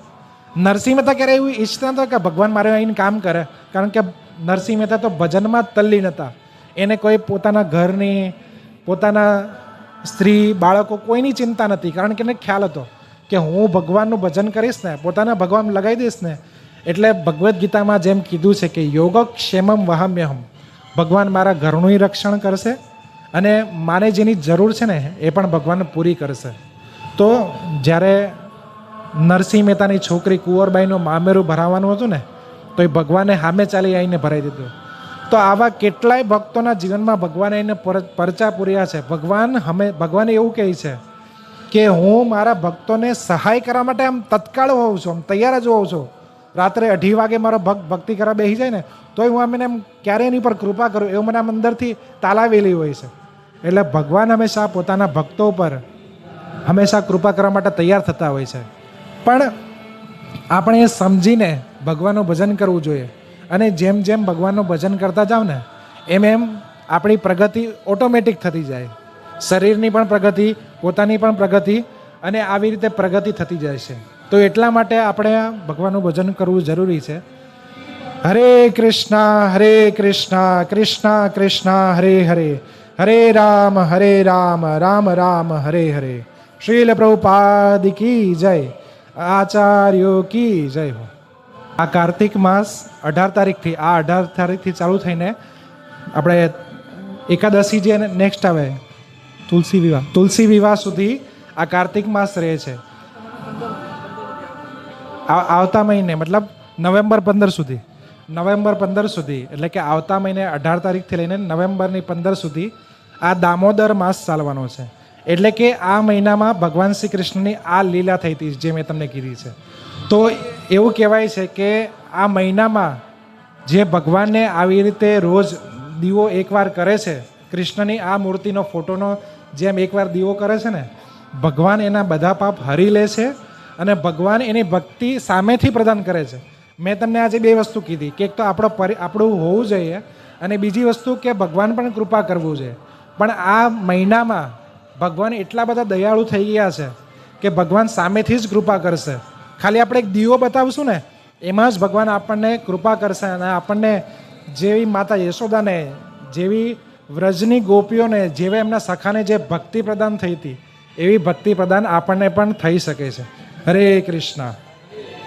[SPEAKER 1] નરસિંહ મહેતા ક્યારે એવું ઈચ્છતા હતા કે ભગવાન મારે આવીને કામ કરે, કારણ કે નરસિંહ મહેતા તો ભજનમાં જ તલ્લીન હતા. એને કોઈ પોતાના ઘરની, પોતાના સ્ત્રી, બાળકો કોઈની ચિંતા નથી, કારણ કે એને ખ્યાલ હતો કે હું ભગવાનનું ભજન કરીશ ને, પોતાના ભગવાન લગાવી દઈશ ને, એટલે ભગવદ્ ગીતામાં જેમ કીધું છે કે યોગક્ષેમમ વહામ્યહમ, ભગવાન મારા ઘરનું રક્ષણ કરશે, અને માને જેની જરૂર છે ને એ પણ ભગવાન પૂરી કરશે. તો જ્યારે નરસિંહ મહેતાની છોકરી કુંવરબાઈનું મામેરું ભરાવાનું હતું ને, તો એ ભગવાને સામે ચાલી આવીને ભરાઈ દીધું. તો આવા કેટલાય ભક્તોના જીવનમાં ભગવાને એને પરચા પૂર્યા છે. ભગવાને એવું કહે છે કે હું મારા ભક્તોને સહાય કરવા માટે આમ તત્કાળ હોઉં છું, આમ તૈયાર જ હોઉં છું. રાત્રે 2:30 વાગે મારો ભક્ત ભક્તિ કરવા બેસી જાય ને, તોય હું આમ એને ક્યારે એની પર કૃપા કરું, એવું મને આમ અંદરથી તાલાવેલી હોય છે. એટલે ભગવાન હંમેશા પોતાના ભક્તો પર હંમેશા કૃપા કરવા માટે તૈયાર થતા હોય છે. પણ આપણે એ સમજીને ભગવાનનું ભજન કરવું જોઈએ. અને જેમ જેમ ભગવાનનું ભજન કરતા જાઓ ને એમ એમ આપણી પ્રગતિ ઓટોમેટિક થતી જાય. શરીરની પણ પ્રગતિ, પોતાની પણ પ્રગતિ, અને આવી રીતે પ્રગતિ થતી જાય છે. તો એટલા માટે આપણે આ ભગવાનનું ભજન કરવું જરૂરી છે. હરે કૃષ્ણ કૃષ્ણ કૃષ્ણ હરે હરે, હરે રામ રામ રામ હરે હરે. શ્રીલ પ્રભુપાદ કી જય, આચાર્યો કી જય હો. આ કાર્તિક માસ 18 તારીખથી ચાલુ થઈને આપણે એકાદશી જે નેક્સ્ટ આવે તુલસી વિવાહ સુધી આ કાર્તિક માસ રહે છે. આવતા મહિને મતલબ નવેમ્બર 15 સુધી એટલે કે આવતા મહિને 18 તારીખથી લઈને નવેમ્બરની 15 સુધી આ દામોદર માસ ચાલવાનો છે. એટલે કે આ મહિનામાં ભગવાન શ્રી કૃષ્ણની આ લીલા થઈ હતી જે મેં તમને કીધી છે. તો એવું કહેવાય છે કે આ મહિનામાં જે ભગવાનને આવી રીતે રોજ દીવો એકવાર કરે છે, કૃષ્ણની આ મૂર્તિનો ફોટોનો જેમ એકવાર દીવો કરે છે ને, ભગવાન એના બધા પાપ હરી લે છે અને ભગવાન એની ભક્તિ સામેથી પ્રદાન કરે છે. મેં તમને આજે 2 વસ્તુ કીધી કે એક તો આપણું હોવું જોઈએ અને બીજી વસ્તુ કે ભગવાન પણ કૃપા કરવું જોઈએ. પણ આ મહિનામાં ભગવાન એટલા બધા દયાળુ થઈ ગયા છે કે ભગવાન સામેથી જ કૃપા કરશે. ખાલી આપણે એક દીવો બતાવશું ને એમાં જ ભગવાન આપણને કૃપા કરશે અને આપણને જેવી માતા યશોદાને, જેવી વ્રજની ગોપીઓને, જેવા એમના સખાને જે ભક્તિ પ્રદાન થઈ હતી એવી ભક્તિ પ્રદાન આપણને પણ થઈ શકે છે. હરે કૃષ્ણ.